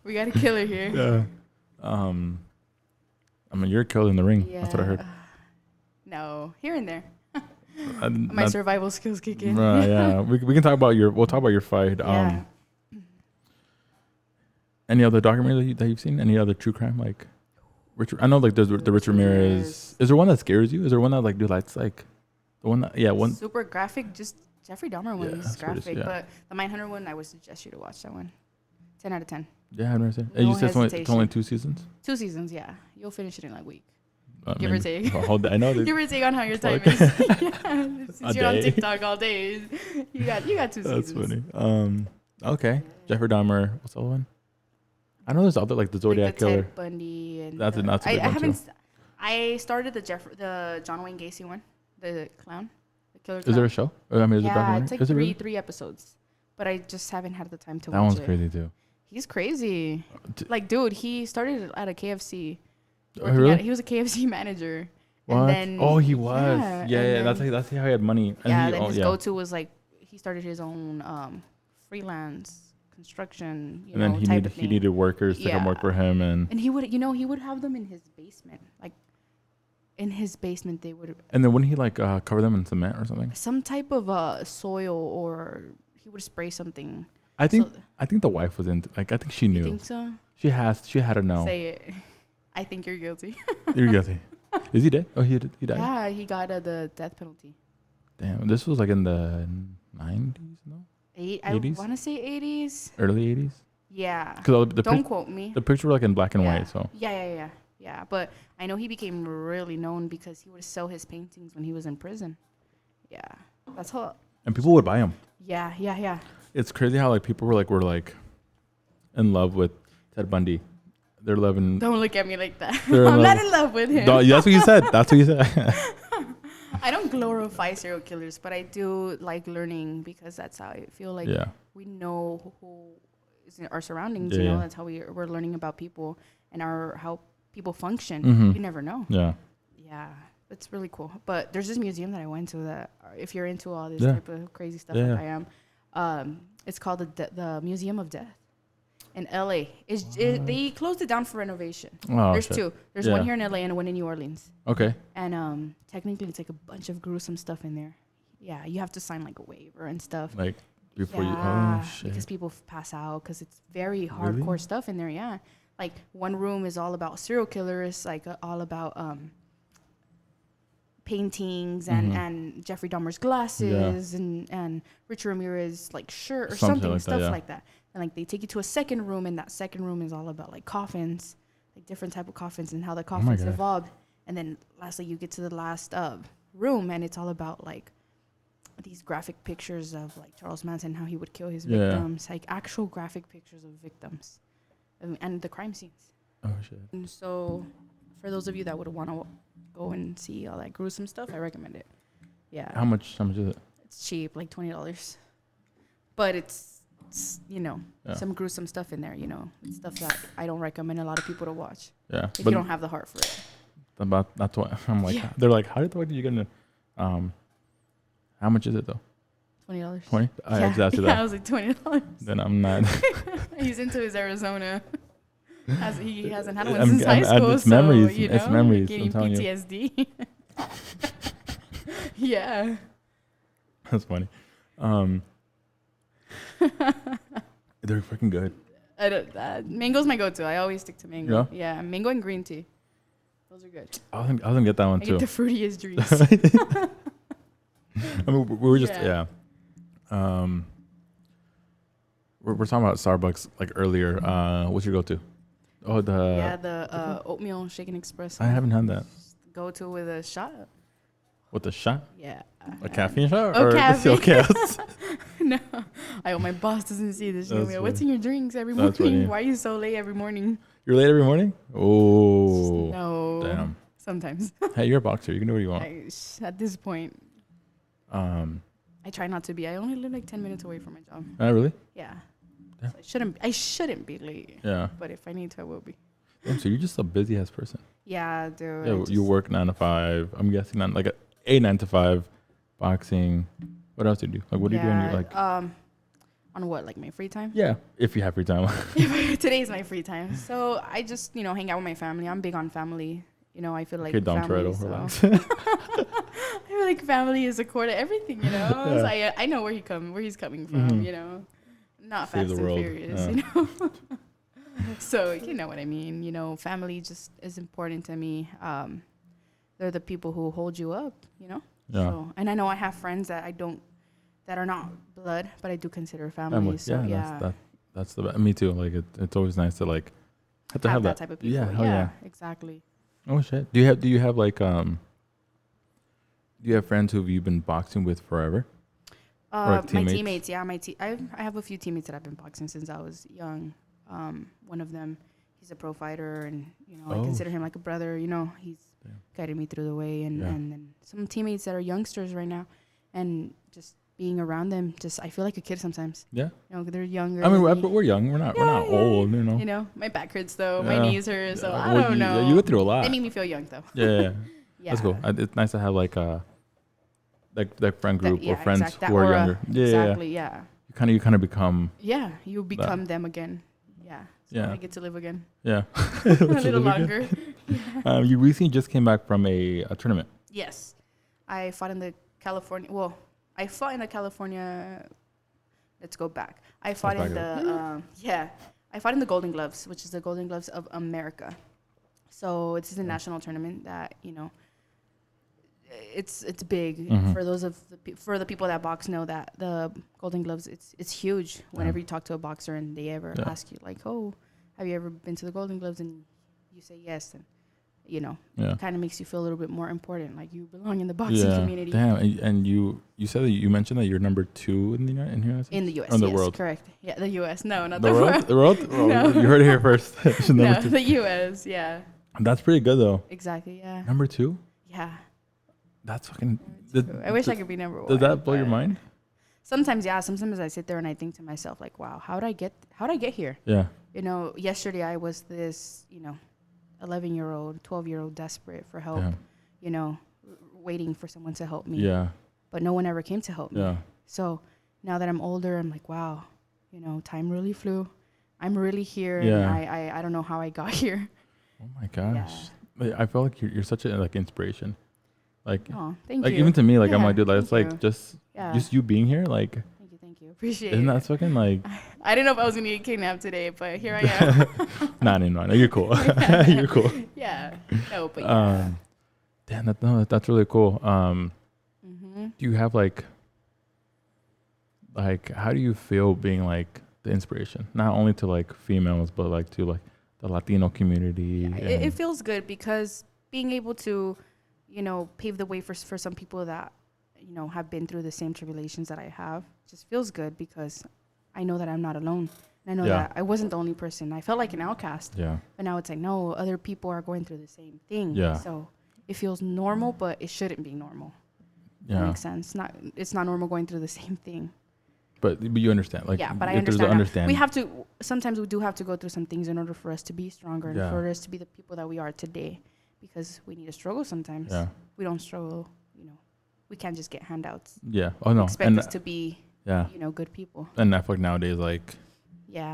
We got a killer here. Yeah. I mean, you're a killer in the ring. Yeah. That's what I heard. No, here and there. My survival skills kick in. Yeah. We can talk about we'll talk about your fight. Yeah. Any other documentary that you've seen? Any other true crime? Like, I know like there's the Rich Ramirez. Is there one that scares you? Is there one that like, dude, that's like the one that, one super graphic? Just Jeffrey Dahmer one is graphic, but the Mindhunter one, I would suggest you to watch that one. 10 out of 10. Yeah, I understand. No, you said it's only 2 seasons? 2 seasons, yeah. You'll finish it in like a week. Give or take. I know. Give or take on how your time is. Yeah, since you're on TikTok all day, you got 2 seasons. That's funny. Okay. Yeah. Jeffrey Dahmer. What's the other one? I know there's other like the Zodiac like Killer. Ted Bundy and that's a big one too. I started the John Wayne Gacy one, the clown, the killer clown. Is there a show? I mean, it's like three episodes, but I just haven't had the time to watch it. That one's crazy too. He's crazy. Like, dude, he started at a KFC. Really? He was a KFC manager. What? And then, he was. Yeah. That's how he had money. And then his go-to was like he started his own freelance construction. And then he needed workers to come work for him, and he would have them in his basement, like in his basement they would. And then wouldn't he like cover them in cement or something? Some type of soil, or he would spray something. I think the wife was into, like, I think she knew. You think so? She had to know. Say it. I think you're guilty. You're guilty. Is he dead? Oh, he died. Yeah, he got the death penalty. Damn, this was like in the 90s, no? 80s? I want to say 80s. Early 80s? Yeah. Don't quote me. The picture were like in black and white, so. Yeah, but I know he became really known because he would sell his paintings when he was in prison. Yeah, that's how. And people would buy them. Yeah. It's crazy how like people were in love with Ted Bundy. They're loving. Don't look at me like that. I'm not in love with him. No, that's what you said. I don't glorify serial killers, but I do like learning because that's how I feel like we know who is in our surroundings. You know, that's how we're learning about people and how people function. Mm-hmm. You never know. Yeah. It's really cool. But there's this museum that I went to that, if you're into all this type of crazy stuff like I am, it's called the Museum of Death in LA. They closed it down for renovation. There's 2. There's one here in LA and one in New Orleans. Okay. And technically it's like a bunch of gruesome stuff in there. Yeah, you have to sign like a waiver and stuff. Like before you. Oh shit. Because people pass out because it's very hardcore stuff in there. Yeah. Like one room is all about serial killers, like all about paintings and Jeffrey Dahmer's glasses and Richard Ramirez like shirt or something like stuff like that. And like they take you to a second room, and that second room is all about like coffins, like different type of coffins and how the coffins evolved. And then lastly, you get to the last room, and it's all about like these graphic pictures of like Charles Manson, how he would kill his victims, like actual graphic pictures of victims and the crime scenes. Oh shit! And so, for those of you that would want to go and see all that gruesome stuff, I recommend it. Yeah. How much is it? It's cheap, like $20. But it's some gruesome stuff in there, It's stuff that I don't recommend a lot of people to watch. Yeah. If you don't have the heart for it. That's what I'm like. Yeah. They're like, how the fuck did you get into how much is it though? $20. 20? I just that. I was like $20. Then I'm not. He's into his Arizona. He hasn't had one since high school. It's memories. It's memories. Getting PTSD. Yeah. That's funny. They're freaking good. Mango's my go-to. I always stick to mango. Yeah, mango and green tea. Those are good. I was gonna get that one too. I get the fruitiest drinks. I mean, we were just we're talking about Starbucks like earlier. What's your go-to? Oh, the oatmeal shaken espresso. I haven't had that. Go to with a shot. With a shot? Yeah. A caffeine shot? Or caffeine? Okay. No. I hope my boss doesn't see this. What's in your drinks every morning? Why are you so late every morning? You're late every morning? Oh. No. Damn. Sometimes. Hey, you're a boxer. You can do what you want. At this point. I try not to be. I only live like 10 minutes away from my job. Oh, really? Yeah. So I shouldn't be late. Yeah. But if I need to, I will be. Damn, so you're just a busy ass person. Yeah, dude. Yeah, you work 9 to 5. I'm guessing like a 9 to 5 boxing. What else do you do? Like, what do you do when you're like? On what, like my free time? Yeah, if you have free time. Today's my free time. So I just, hang out with my family. I'm big on family. I feel like family. Relax. I feel like family is a core to everything, Yeah. So I know where he's coming from, Not Save Fast and Furious, So you know what I mean. Family just is important to me. They're the people who hold you up, Yeah. So, and I know I have friends that are not blood, but I do consider family. So that's the me too. Like it's always nice to like have that type of people. Yeah, exactly. Oh shit! Do you have like do you have friends who you've been boxing with forever? My teammates, yeah, I have a few teammates that I've been boxing since I was young. One of them, he's a pro fighter, and I consider him like a brother. He's guided me through the way, and then some teammates that are youngsters right now, and just being around them, I feel like a kid sometimes. Yeah. They're younger. I mean, we're young. We're not old. My back hurts though. My knees hurt. So I don't know. You go through a lot. They make me feel young though. Yeah. That's cool. It's nice to have like that friend group or friends who are younger. Exactly. Yeah. You kind of become. Yeah, you become them again. Yeah. So I get to live again. Yeah. A little longer. You recently just came back from a tournament. Yes, I fought in the California. Well, I fought in the California. Let's go back. I fought in the I fought in the Golden Gloves, which is the Golden Gloves of America. So it's a national tournament that it's big. For those for the people that box know that the Golden Gloves it's huge. Whenever you talk to a boxer and they ever ask you like, oh, have you ever been to the Golden Gloves, and you say yes, and it kind of makes you feel a little bit more important, like you belong in the boxing community. Damn, and you said that you mentioned that you're number 2 in the United States? In the U.S. Or in the world? Correct. Yeah, the U.S. No, not the world. The world? Well, no. You heard it here first. No, the U.S. Yeah. That's pretty good though. Exactly. Yeah. Number 2? Yeah. That's fucking. I wish I could be number 1. Does that blow your mind? Sometimes, yeah. Sometimes I sit there and I think to myself, like, wow, how'd I get here? Yeah. Yesterday I was this, 11-year-old, 12-year-old desperate for help, waiting for someone to help me. Yeah. But no one ever came to help me. Yeah. So now that I'm older, I'm like, wow, time really flew. I'm really here. Yeah. And I don't know how I got here. Oh my gosh. Yeah. I feel like you're such a inspiration. Like, thank you. Even to me, like I'm like, dude, like, it's you. like just you being here, like. Thank you. Appreciate it. Isn't that fucking like? I didn't know if I was gonna get kidnapped today, but here I am. No, you're cool. You're cool. Yeah. No, but damn, that's really cool. Do you have like how do you feel being like the inspiration, not only to like females, but like to like the Latino community? Yeah, it feels good because being able to, pave the way for some people that have been through the same tribulations that I have just feels good because I know that I'm not alone. And I know that I wasn't the only person. I felt like an outcast. Yeah. But now it's like, no, other people are going through the same thing. Yeah. So it feels normal, but it shouldn't be normal. Yeah. That makes sense. It's not normal going through the same thing. But you understand. Like, yeah, but I understand. We have to, sometimes we do have to go through some things in order for us to be stronger and for us to be the people that we are today, because we need to struggle sometimes. Yeah. We don't struggle, we can't just get handouts. Yeah. Oh no. Expect us to be, good people. And I feel like nowadays, like,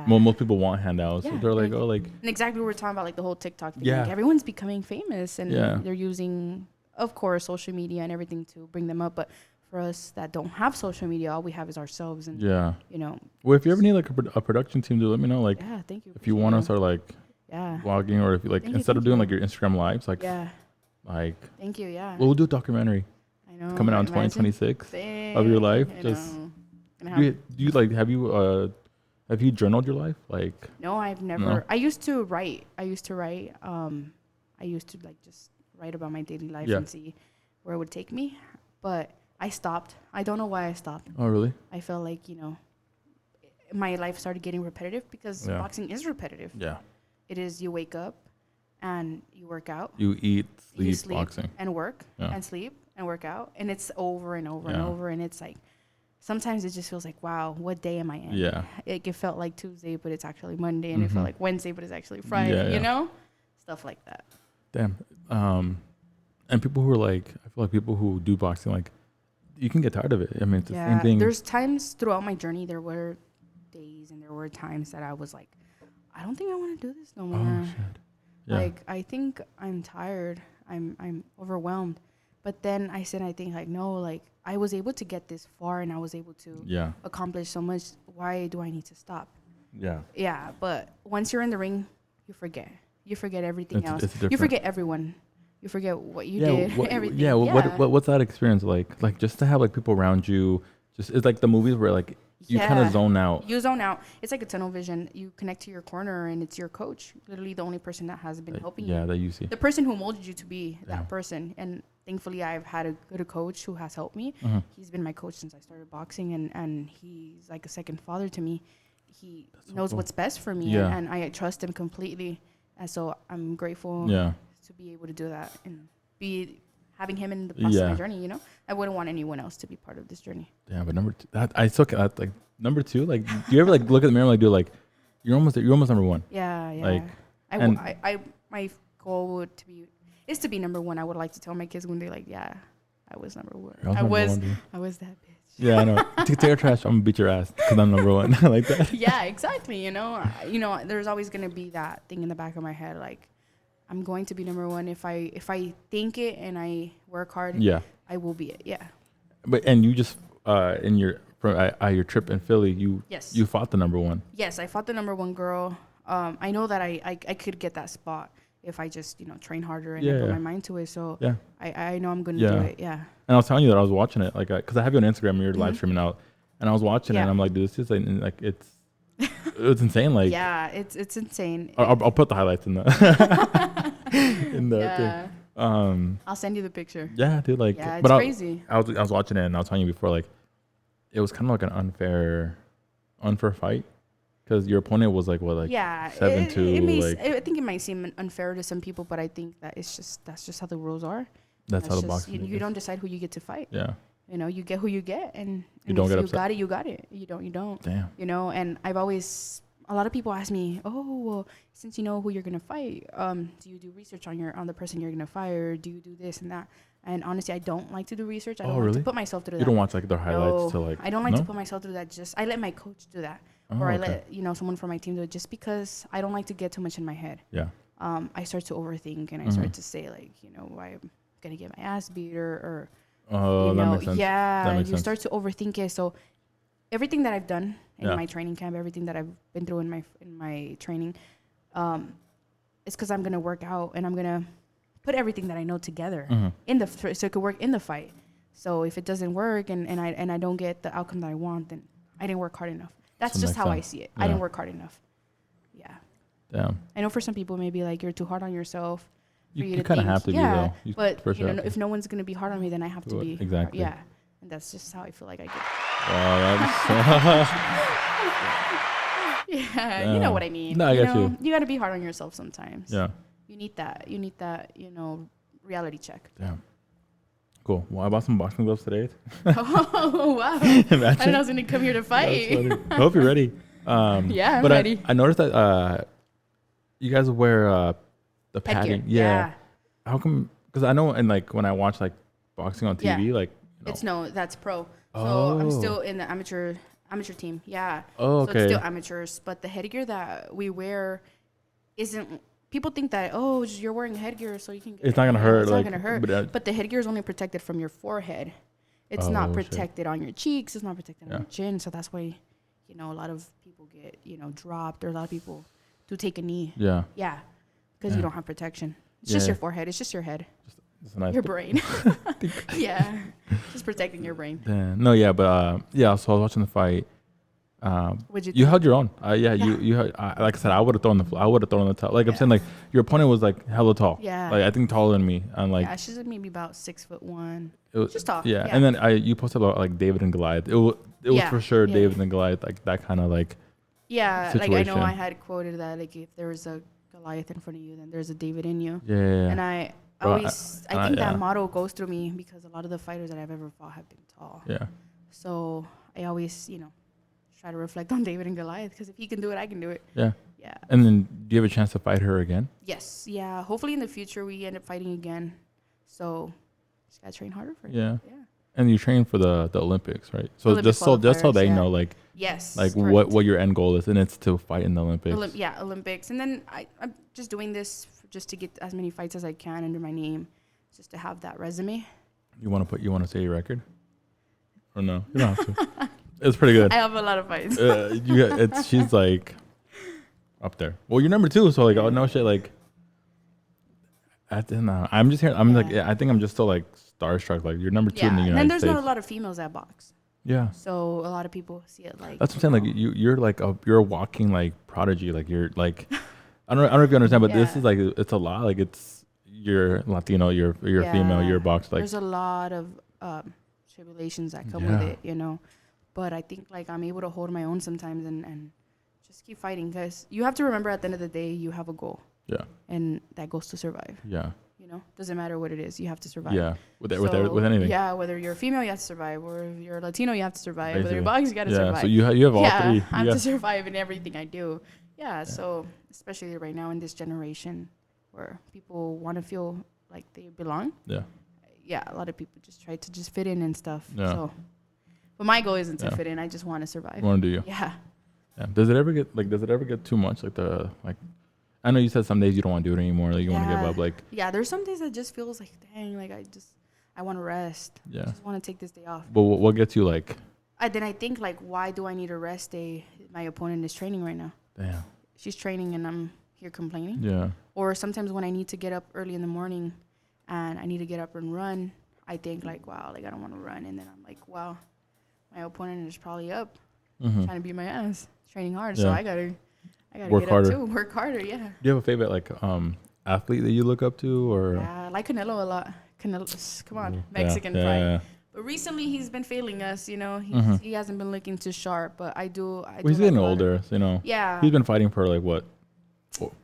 most people want handouts. Yeah. So they're like, and exactly what we're talking about, like the whole TikTok thing. Yeah. Like everyone's becoming famous and they're using, of course, social media and everything to bring them up. But for us that don't have social media, all we have is ourselves. And, well, if you ever need like a production team, let me know. Like, thank you. If you want to start like vlogging, or if you like, instead of doing like your Instagram lives, like, like, thank you. Yeah. We'll do a documentary. I coming out in 2026 of your life. Just do you like have you journaled your life? Like no, I've never. No? I used to write. I used to like just write about my daily life and see where it would take me. But I stopped. I don't know why I stopped. Oh, really? I felt like my life started getting repetitive because boxing is repetitive. Yeah. It is. You wake up and you work out. You eat, sleep boxing. And work and sleep and work out. And it's over and over and over. And it's like, sometimes it just feels like, wow, what day am I in? Yeah. It felt like Tuesday, but it's actually Monday. And it felt like Wednesday, but it's actually Friday, you know? Stuff like that. Damn. And people who are like, I feel like people who do boxing, like, you can get tired of it. I mean, it's the same thing. There's times throughout my journey, there were days and there were times that I was like, I don't think I want to do this no more. Oh, shit. Yeah. Like, I think I'm tired. I'm overwhelmed. But then I think like, no, like I was able to get this far and I was able to accomplish so much. Why do I need to stop? Yeah. Yeah. But once you're in the ring, you forget. You forget everything else. You forget everyone. You forget what you did. Everything. Yeah. What's that experience like? Like just to have like people around you. Just it's like the movies where like you kind of zone out. You zone out. It's like a tunnel vision. You connect to your corner and it's your coach. Literally the only person that has been helping you. Yeah, that you see. The person who molded you to be that person. And thankfully I've had a good coach who has helped me. He's been my coach since I started boxing and he's like a second father to me. He knows what's best for me and I trust him completely. And so I'm grateful to be able to do that and be having him in the process of my journey, I wouldn't want anyone else to be part of this journey. Yeah, but number two, I took like number two. Like, do you ever like look at the mirror and like do like you're almost number one? Yeah. Like, my goal is to be number one. I would like to tell my kids one day, like, yeah, I was number one. I was that bitch. Yeah, I know. Take your trash. I'm gonna beat your ass because I'm number one. Like that. Yeah, exactly. There's always gonna be that thing in the back of my head, like, I'm going to be number one. If I think it and I work hard, I will be it. Yeah. But and you just in your trip in Philly, you fought the number one. Yes, I fought the number one girl. I know that I could get that spot if I just train harder and put my mind to it. So I know I'm gonna do it. Yeah. And I was telling you that I was watching it, like, because I have you on Instagram and you're live streaming out, and I was watching it and I'm like, dude, this is like it's insane. Like, yeah, it's insane. I'll put the highlights in the thing. I'll send you the picture. Yeah, dude. Like, yeah, it's crazy. I was watching it and I was telling you before, like, it was kind of like an unfair fight because your opponent was like 7-2. I think it might seem unfair to some people, but I think that that's just how the rules are. That's how the boxing. You don't decide who you get to fight. Yeah. You get who you get, and you don't if get you upset. got it, you got it. You don't. Damn. And a lot of people ask me, oh, well, since you know who you're gonna fight, do you do research on the person you're gonna fight, or do you do this and that? And honestly, I don't like to do research. I don't like to put myself through that. You don't watch like their highlights to like. I don't like to put myself through that. I let my coach do that, I let someone from my team do it, just because I don't like to get too much in my head. Yeah. I start to overthink and I start to say like, why I'm gonna get my ass beat or that makes sense. Yeah, you start to overthink it. So everything that I've done in my training camp, everything that I've been through in my training, it's because I'm gonna work out and I'm gonna put everything that I know together so it could work in the fight. So if it doesn't work and I don't get the outcome that I want, then I didn't work hard enough. That's just how I see it. Yeah. I didn't work hard enough. Yeah. Damn. I know for some people maybe like you're too hard on yourself. You kind of have to be though. But if no one's gonna be hard on me, then I have to be. Exactly. Yeah. And that's just how I feel like I get. Yeah, you know what I mean. No, I get you. You got to be hard on yourself sometimes. Yeah. You need that. Reality check. Damn. Cool. Well, I bought some boxing gloves today. Oh, wow. I thought I was going to come here to fight. I hope you're ready. Yeah, I'm ready. I noticed that you guys wear the padding. Yeah. How come? Because I know, and like when I watch like boxing on TV, like that's pro. So I'm still in the amateur team. Yeah. Oh, okay. So it's still amateurs, but the headgear that we wear isn't. People think that you're wearing headgear so you can. It's not gonna hurt. It's not gonna hurt. But the headgear is only protected from your forehead. It's not protected on your cheeks. It's not protected on your chin. So that's why, a lot of people get dropped, or a lot of people do take a knee. Yeah. Yeah. Because you don't have protection. It's just your forehead. It's just your head. It's a nice your brain. Yeah, just protecting your brain. No, yeah, but yeah. So I was watching the fight. You held your own. Yeah, you like I said, I would have thrown the towel. Like I'm saying, like your opponent was like hella tall. Yeah, like I think taller than me. And like she's like maybe about 6'1". It was just tall. Yeah. And then you posted about like David and Goliath. It was for sure David and Goliath, like that kind of like situation. Like I know I had quoted that like if there was a Goliath in front of you, then there's a David in you. Yeah. And I think that motto goes through me because a lot of the fighters that I've ever fought have been tall. Yeah. So I always try to reflect on David and Goliath because if he can do it, I can do it. Yeah. Yeah. And then do you have a chance to fight her again? Yes. Yeah. Hopefully in the future we end up fighting again. So just gotta train harder for it. Yeah. Yeah. And you train for the Olympics, right? So Olympic just so they know, like, yes, like what your end goal is, and it's to fight in the Olympics. Olympics. And then I'm just doing this just to get as many fights as I can under my name, just to have that resume. You want to say your record? Or no? You don't have to. It's pretty good. I have a lot of fights. She's like up there. Well, you're number 2, so like, oh no shit, like. I'm just here. I'm like, I think I'm just still like starstruck. Like you're number 2 in the United States. And there's not a lot of females that box. Yeah. So a lot of people see it like. That's what I'm saying. Like you're like you're a walking like prodigy. Like you're like, I don't know if you understand, but this is like it's a lot. Like you're Latino, you're female, you're boxed. Like there's a lot of tribulations that come with it, But I think like I'm able to hold my own sometimes and just keep fighting because you have to remember at the end of the day you have a goal. Yeah. And that goes to survive. Yeah. Doesn't matter what it is, you have to survive. Yeah. With anything. Yeah, whether you're a female, you have to survive, or if you're Latino, you have to survive. Basically. Whether you're boxing, you got to survive. So you have all three. I have to survive in everything I do. Yeah. So especially right now in this generation where people want to feel like they belong. Yeah. Yeah, a lot of people just try to just fit in and stuff. Yeah. So, but my goal isn't to fit in. I just want to survive. You want to do you? Yeah. Yeah. Does it ever get too much? I know you said some days you don't want to do it anymore. Like you want to give up. Like there's some days that just feels like dang. Like I want to rest. Yeah. I just want to take this day off. But what gets you like? Then I think like why do I need a rest day? My opponent is training right now. Damn. She's training and I'm here complaining. Yeah. Or sometimes when I need to get up early in the morning and I need to get up and run, I think like, wow, like I don't want to run. And then I'm like, wow, my opponent is probably up trying to beat my ass, training hard. Yeah. So I gotta work get harder. Up too. Work harder, yeah. Do you have a favorite like athlete that you look up to, or? Yeah, I like Canelo a lot. Canelo, come on, Mexican pride. Yeah. But recently he's been failing us, He hasn't been looking too sharp, but I do. He's getting older, so, Yeah. He's been fighting for like what,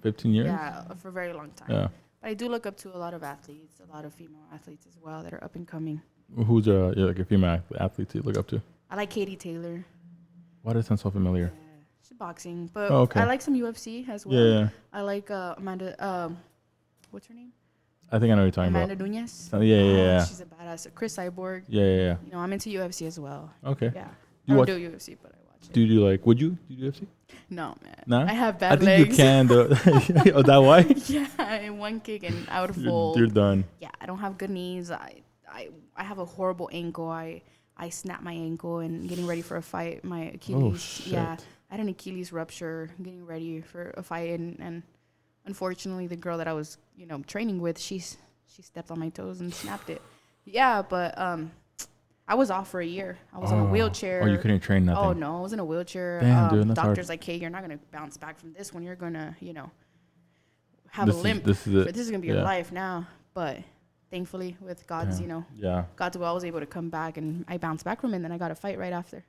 15 years? Yeah, for a very long time. Yeah. But I do look up to a lot of athletes, a lot of female athletes as well that are up and coming. Who's like a female athlete you look up to? I like Katie Taylor. Why does it sound so familiar? Yeah. Boxing, but I like some UFC as well. Yeah. I like Amanda. What's her name? I think I know what you're talking about. Amanda Nunes. Yeah. She's a badass. Chris Cyborg. Yeah. I'm into UFC as well. Okay. Yeah. I don't do UFC, but I watch it. Do you like? Would you do UFC? No, man. No. I have bad legs. I think you can do it. Oh, that why? Yeah, in one kick and I would fold. You're done. Yeah, I don't have good knees. I have a horrible ankle. I snapped my ankle and getting ready for a fight. My Achilles. Oh, shit. Yeah. I had an Achilles rupture getting ready for a fight, and unfortunately, the girl that I was, training with, she stepped on my toes and snapped it. Yeah, but I was off for a year. I was in a wheelchair. Oh, you couldn't train nothing? Oh, no, I was in a wheelchair. Damn, dude, that's doctor's hard. like, hey, you're not going to bounce back from this one. You're going to, have a limp. This is going to be your life now. But thankfully, with God's, God's will, I was able to come back, and I bounced back from it, and then I got a fight right after.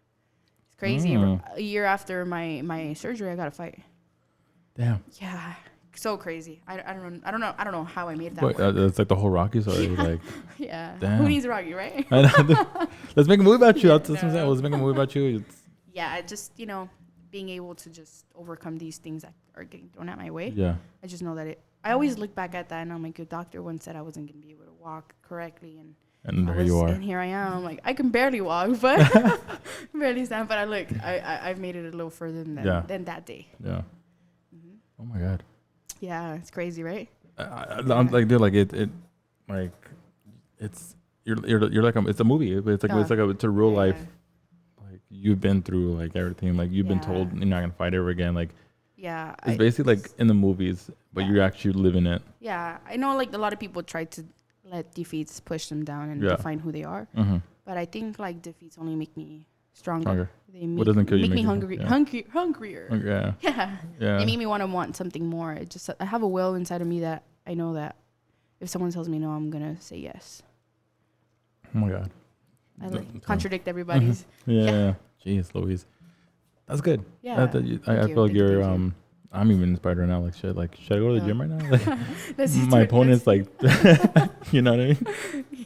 Crazy. A year after my surgery, I got a fight. Damn. Yeah. So crazy. I don't know how I made that work. It's like the whole Rocky story. Like, yeah. Damn. Who needs a Rocky, right? Let's make a movie about you. That's what I'm saying. Let's make a movie about you. Yeah, just, being able to just overcome these things that are getting thrown at my way. Yeah. I just know that I always look back at that and I'm like, your doctor once said I wasn't going to be able to walk correctly. And there you are. And here I am. I'm like, I can barely walk, but barely stand. But I've made it a little further than that day. Yeah. Mm-hmm. Oh my God. Yeah, it's crazy, right? I'm like, dude, like it, like it's you're like it's a movie. It's a real life. Like you've been through like everything. Like you've been told you're not gonna fight ever again. Like it's basically like in the movies, but you're actually living it. Yeah, I know. Like a lot of people try to let defeats push them down and define who they are. Mm-hmm. But I think like defeats only make me stronger. They make, doesn't kill you make me hungrier. Yeah. They make me want something more. It just I have a will inside of me that I know that if someone tells me no, I'm gonna say yes. Oh my God. I contradict everybody's. Yeah. Jeez, Louise. That's good. Yeah. I feel like you're I'm even inspired right now. Like, should I go to the gym right now? Like, my opponent's like, you know what I mean?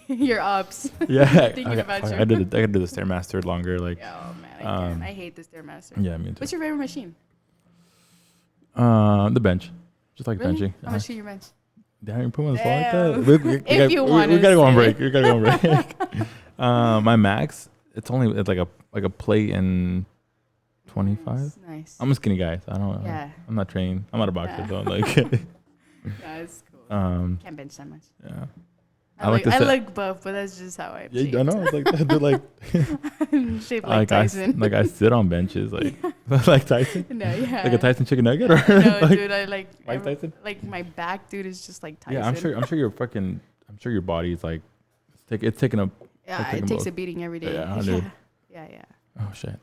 Your ups. Yeah. Thinking about you. I gotta do the Stairmaster longer. Like, oh man, I hate the Stairmaster. Yeah, me too. What's your favorite machine? The bench. Just like really? benching. How much do you bench? Damn, you put me on the spot like that. If you want, we gotta go on break. We gotta go on break. My max, it's like a plate and 25. Nice. I'm a skinny guy, so I don't. Yeah. I'm not trained. I'm not a boxer, so like. That's cool. Can't bench that much. Yeah. I look buff, but that's just how I. Yeah, I know. It's like that. Like. Shaped like Tyson. I sit on benches like like Tyson. No, yeah. Like a Tyson chicken nugget, or no, like, dude. I like Mike Tyson. Like my back, dude, is just like Tyson. Yeah, I'm sure you're fucking. I'm sure your body's like, it's taking a. Yeah, it takes a beating every day. Yeah, dude. Yeah. Oh shit.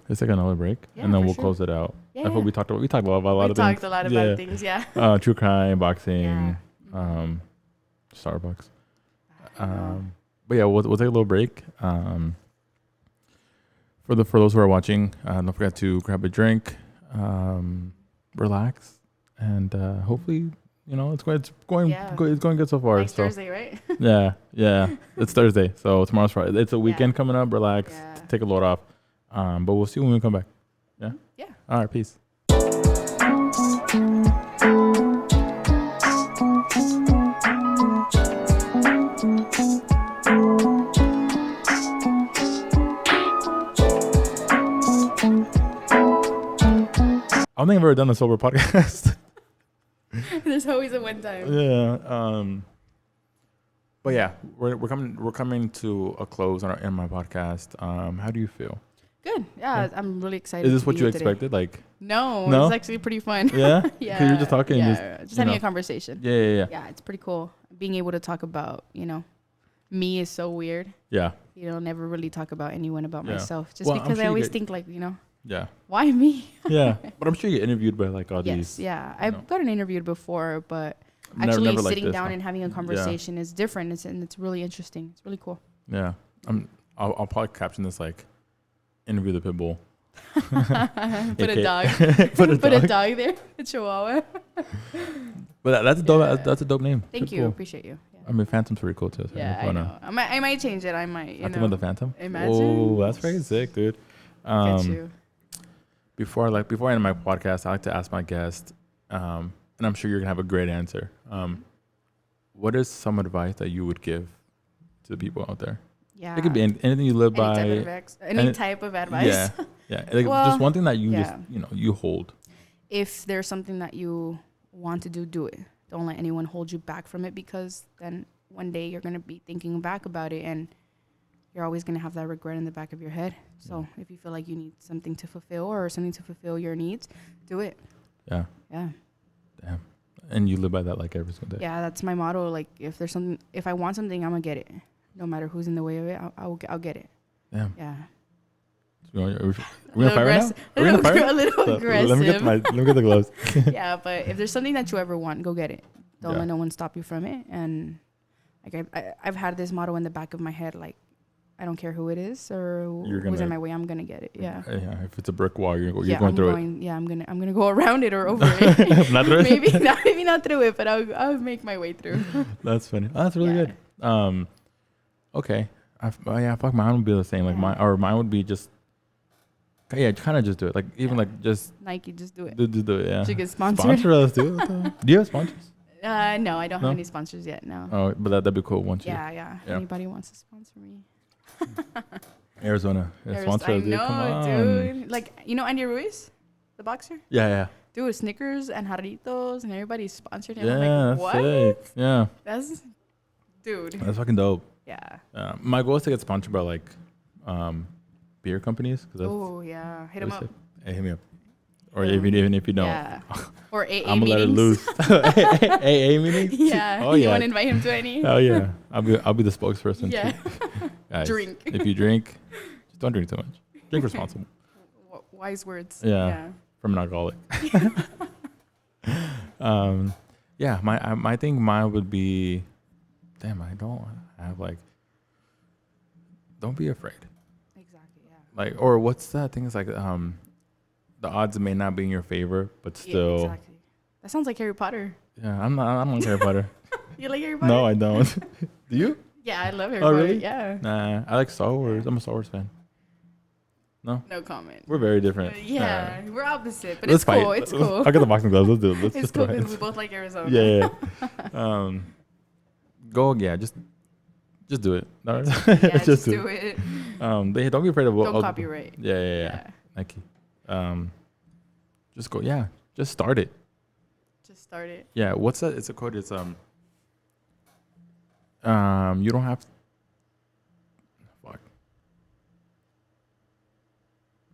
Let's take another break, and then we'll close it out. Yeah, I thought we talked about a lot of things. We talked a lot about things. Yeah. True crime, boxing, Starbucks. But yeah, we'll take a little break. For those who are watching, don't forget to grab a drink, relax, and hopefully, it's going good so far. Next Thursday, right? yeah, it's Thursday, so tomorrow's Friday. It's a weekend coming up. Relax, take a load off. But we'll see when we come back. Yeah. Yeah. All right. Peace. I don't think I've ever done a sober podcast. There's always a one time. Yeah. But yeah, we're coming to a close in my podcast. How do you feel? Good. Yeah, I'm really excited. Is this what you expected? Like, no, it's actually pretty fun. Yeah. Yeah. Because you're just talking. Yeah. Just having a conversation. Yeah. Yeah, it's pretty cool. Being able to talk about, me is so weird. Yeah. Never really talk about anyone about myself, just because I always think like, Yeah. Why me? Yeah, but I'm sure you get interviewed by like all these. Yeah, I've gotten interviewed before, but actually sitting down and having a conversation is different. It's really interesting. It's really cool. Yeah, I'll probably caption this like, interview the Pitbull. Put a dog. Put a dog there. A Chihuahua. But that's a dope. That's a dope name. Thank you. Appreciate you. Yeah. I mean, Phantom's pretty cool too. So yeah, I know. I might change it. I might. Fatima the Phantom. Imagine. Oh, that's very sick, dude. Get you. Before I end my podcast, I like to ask my guest, and I'm sure you're gonna have a great answer. What is some advice that you would give to the people out there? Yeah, it could be anything you live by. Any type of advice. Yeah. Like just one thing that you just you hold. If there's something that you want to do it. Don't let anyone hold you back from it, because then one day you're gonna be thinking back about it and you're always going to have that regret in the back of your head. So if you feel like you need something to fulfill or something to fulfill your needs, do it. Yeah. Yeah. Damn. And you live by that like every single day. Yeah, that's my motto. Like if I want something, I'm going to get it. No matter who's in the way of it, I'll get it. Damn. Yeah. Are we gonna fire now? A little aggressive. Let me get the gloves. Yeah, but if there's something that you ever want, go get it. Don't let no one stop you from it. And like I've had this motto in the back of my head, like, I don't care who it is or who's in my way, I'm gonna get it. Yeah. Yeah. If it's a brick wall, you're going through it. Yeah, I'm gonna go around it or over it. Not through it. maybe not through it, but I'll make my way through. That's funny. Oh, that's really good. Okay. Fuck, mine would be the same. Like mine would be just. Yeah, kind of just do it. Like even like just Nike, just do it. Do it. Yeah. Should get sponsored. Sponsor us, dude. Do you have sponsors? No, I don't have any sponsors yet. No. Oh, but that'd be cool once. Yeah. Anybody wants to sponsor me? Arizona. Sponsor us, dude. Come on, dude. Like, Andy Ruiz, the boxer? Yeah. Dude, Snickers and Jarritos and everybody's sponsored him. Yeah, I'm like, what? Sick. Yeah. That's fucking dope. Yeah. My goal is to get sponsored by like beer companies. Oh, yeah. Hit him up. Hey, hit me up. Or even if you don't. Yeah. Or AA I'm gonna meetings. let it loose. AA meetings? Yeah. Oh, You yeah. want to invite him to any? Oh, yeah. I'll be the spokesperson, Yeah. too. Guys, Drink. if you drink, just don't drink too much. Drink responsible. Wise words. Yeah. From an alcoholic. Yeah, I think mine would be, damn, I don't have like, don't be afraid. Exactly. Yeah. Like, or what's that thing? It's like, the odds may not be in your favor, but still. Yeah, exactly. That sounds like Harry Potter. Yeah, I don't like Harry Potter. You like Harry Potter? No, I don't. Do you? Yeah, I love Harry Potter. Really? Yeah. Nah, I like Star Wars. I'm a Star Wars fan. No? No comment. We're very different. Yeah, we're opposite, but Let's it's cool. fight. It's cool. I got the boxing gloves. Let's do it. Let's It's just cool throw because hands. we both like Arizona. Yeah. Go. Yeah. Just do it. No, Yeah, just do it. They don't be afraid of. Don't copyright. Yeah. Nike. Just go. Yeah. Just start it. Just start it. Yeah. What's that? It's a quote. It's you don't have. Fuck.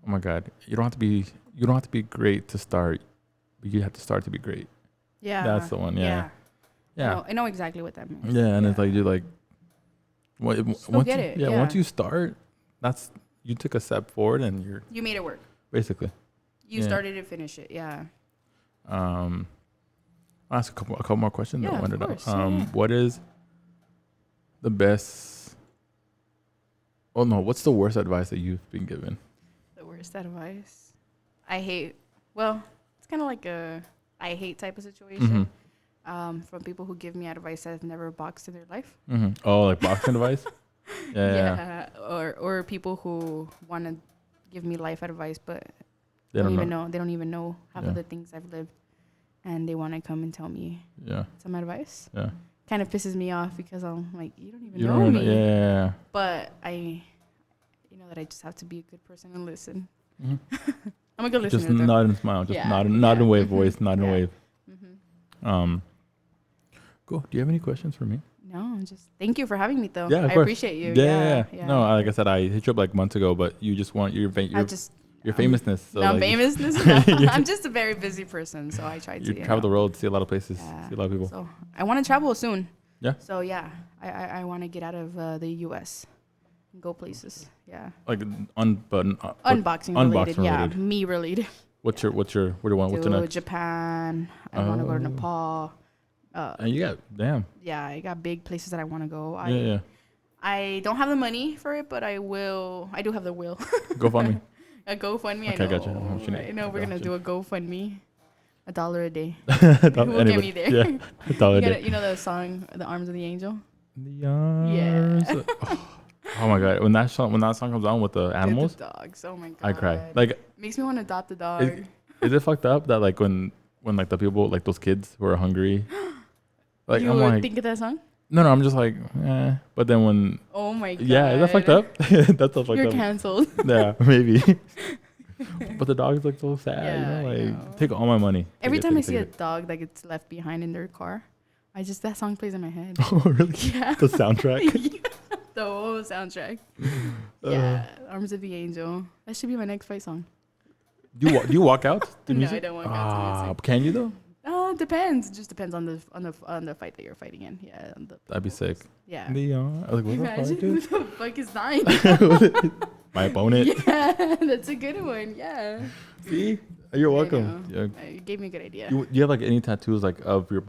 Oh my God. You don't have to be great to start, but you have to start to be great. Yeah. That's the one. Yeah. Yeah. I know exactly what that means. Yeah, and it's like you're like, once get you, it. yeah, Yeah. once you start, you took a step forward and You made it work. basically. You Yeah. started to finish it. Yeah. I'll ask a couple more questions. Yeah, That of ended up. course. Yeah. What is the best? Oh no, what's the worst advice that you've been given? The worst advice. It's kind of like a I hate type of situation. From people who give me advice that have never boxed in their life. Oh, like boxing advice? Yeah. Or people who want to give me life advice, but They don't even know. They don't even know half Yeah. of the things I've lived, and they want to come and tell me Yeah. some advice. Yeah. Kind of pisses me off because I'm like, you don't even You know don't me. Yeah. But you know that I just have to be a good person and listen. Mhm. I'm a good listener. Just nod and smile. Just nod and wave voice. Nod and wave. Cool. Do you have any questions for me? No, just thank you for having me though. Yeah, of I course. appreciate you. Yeah. Yeah. No, like I said, I hit you up like months ago, but you just want your famousness. So no, like, famousness. No. I'm just a very busy person, so I try to. You travel the world, see a lot of places, see a lot of people. So I want to travel soon. Yeah. So yeah, I want to get out of the U.S. and go places. Yeah. Like Unboxing related. Yeah, me related. What's your where do you want? What's your next? Japan. I want to go to Nepal. And you got Yeah, I got big places that I want to go. I don't have the money for it, but I will. I do have the will. GoFundMe. A GoFundMe. Okay, I know. gotcha. I know we're gonna do a GoFundMe. $1 a day. We'll get me there. Yeah, $1 a day. You know the song, "The Arms of the Angel." The arms. Yeah. Oh my God! When that song comes on with the animals, the dogs. Oh my God. I cry. Like, makes me want to adopt a dog. Is it fucked up that like when like the people like those kids who are hungry, like you I'm like think of that song? No, I'm just like, But then when oh my God, yeah, is that fucked up? That's so fucked up. You're canceled. Yeah, maybe. But the dogs look so sad. Yeah, you know? Take all my money. Every time I see a dog that gets left behind in their car, that song plays in my head. Oh really? Yeah. The soundtrack. Yeah. The whole soundtrack. Yeah, Arms of the Angel. That should be my next fight song. Do you walk out? No, I don't walk out to music. Can you though? Depends. Just depends on the fight that you're fighting in. Yeah. That'd be sick. Yeah. Like, what Imagine who the fuck is dying. My opponent. Yeah, that's a good one. Yeah. See, you're welcome. You gave me a good idea. Do you have like any tattoos like of your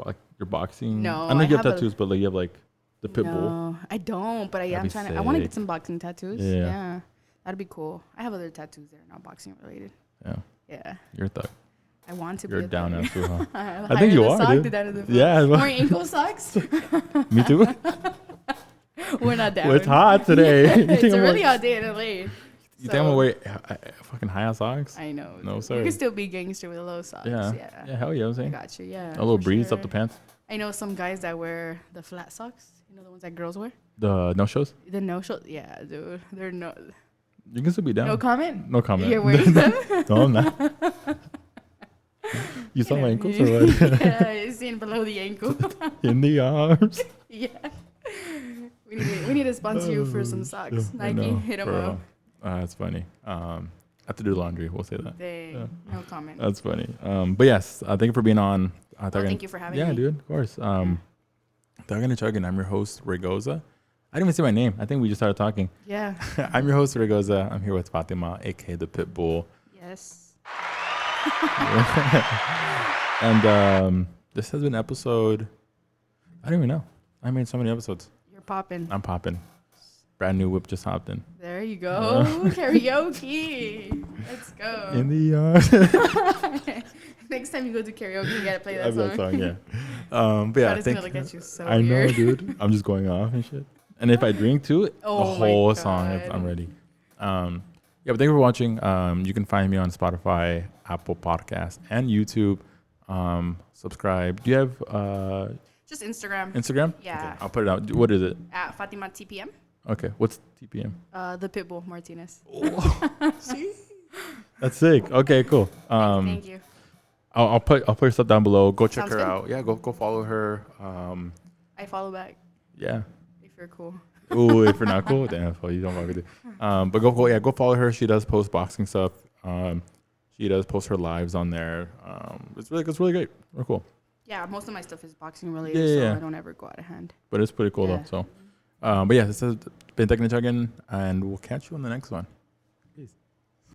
boxing? No, I know you have tattoos, but like you have like the Pitbull. No, I don't. But I want to get some boxing tattoos. Yeah. That'd be cool. I have other tattoos that are not boxing related. Yeah. Yeah. You're a thug. I want to You're be. down now too, huh? I think you are, dude. Yeah. Wearing ankle socks. Me too. We're not down. Well, it's hot today. Yeah, it's a really hot day in LA. You think I'm gonna wear fucking high socks? I know. No, sir. You can still be gangster with low socks. Yeah. Hell yeah, I'm saying. I got you. Yeah. A little breeze up the pants. I know some guys that wear the flat socks. You know the ones that girls wear. The no shows. The no shows. Yeah, dude. They're no. You can still be down. No comment. No comment. You're wearing them. No, I'm not. You saw my ankles or what? Yeah, it's in below the ankle. In the arms. Yeah. We need to sponsor you for some socks. Nike, hit them up. That's funny. have to do laundry. We'll say that. Dang. Yeah. No comment. That's funny. But yes, thank you for being on. Thank you for having me. Yeah, dude, of course. Talking and Chugging. I'm your host, Rigoza. I didn't even say my name. I think we just started talking. Yeah. I'm your host, Rigoza. I'm here with Fatima, aka the Pitbull. Yes. And this has been episode. I don't even know. I made so many episodes. You're popping. I'm popping. Brand new whip just hopped in. There you go. Karaoke. Let's go. In the yard. Next time you go do karaoke, you gotta play that song. That song, yeah. But yeah, I think look at you so I know, weird. dude. I'm just going off and shit. And if I drink too, the whole song, I'm ready. Yeah, but thank you for watching. You can find me on Spotify, Apple Podcasts, and YouTube. Subscribe. Do you have just Instagram? Instagram? Yeah. Okay, I'll put it out. What is it? At Fatima TPM. Okay. What's TPM? The Pitbull Martinez. Oh, see? That's sick. Okay, cool. Thank you. I'll put her stuff down below. Go check Sounds her good. out. Yeah, go follow her. I follow back Yeah. if you're cool. Ooh, if you're not cool, then you don't fuck with it. But go follow her. She does post boxing stuff. She does post her lives on there. It's really great. Real cool. Yeah, most of my stuff is boxing related, Yeah. so I don't ever go out of hand. But it's pretty cool though. So, but yeah, this has been Taking and Chugging, and we'll catch you on the next one.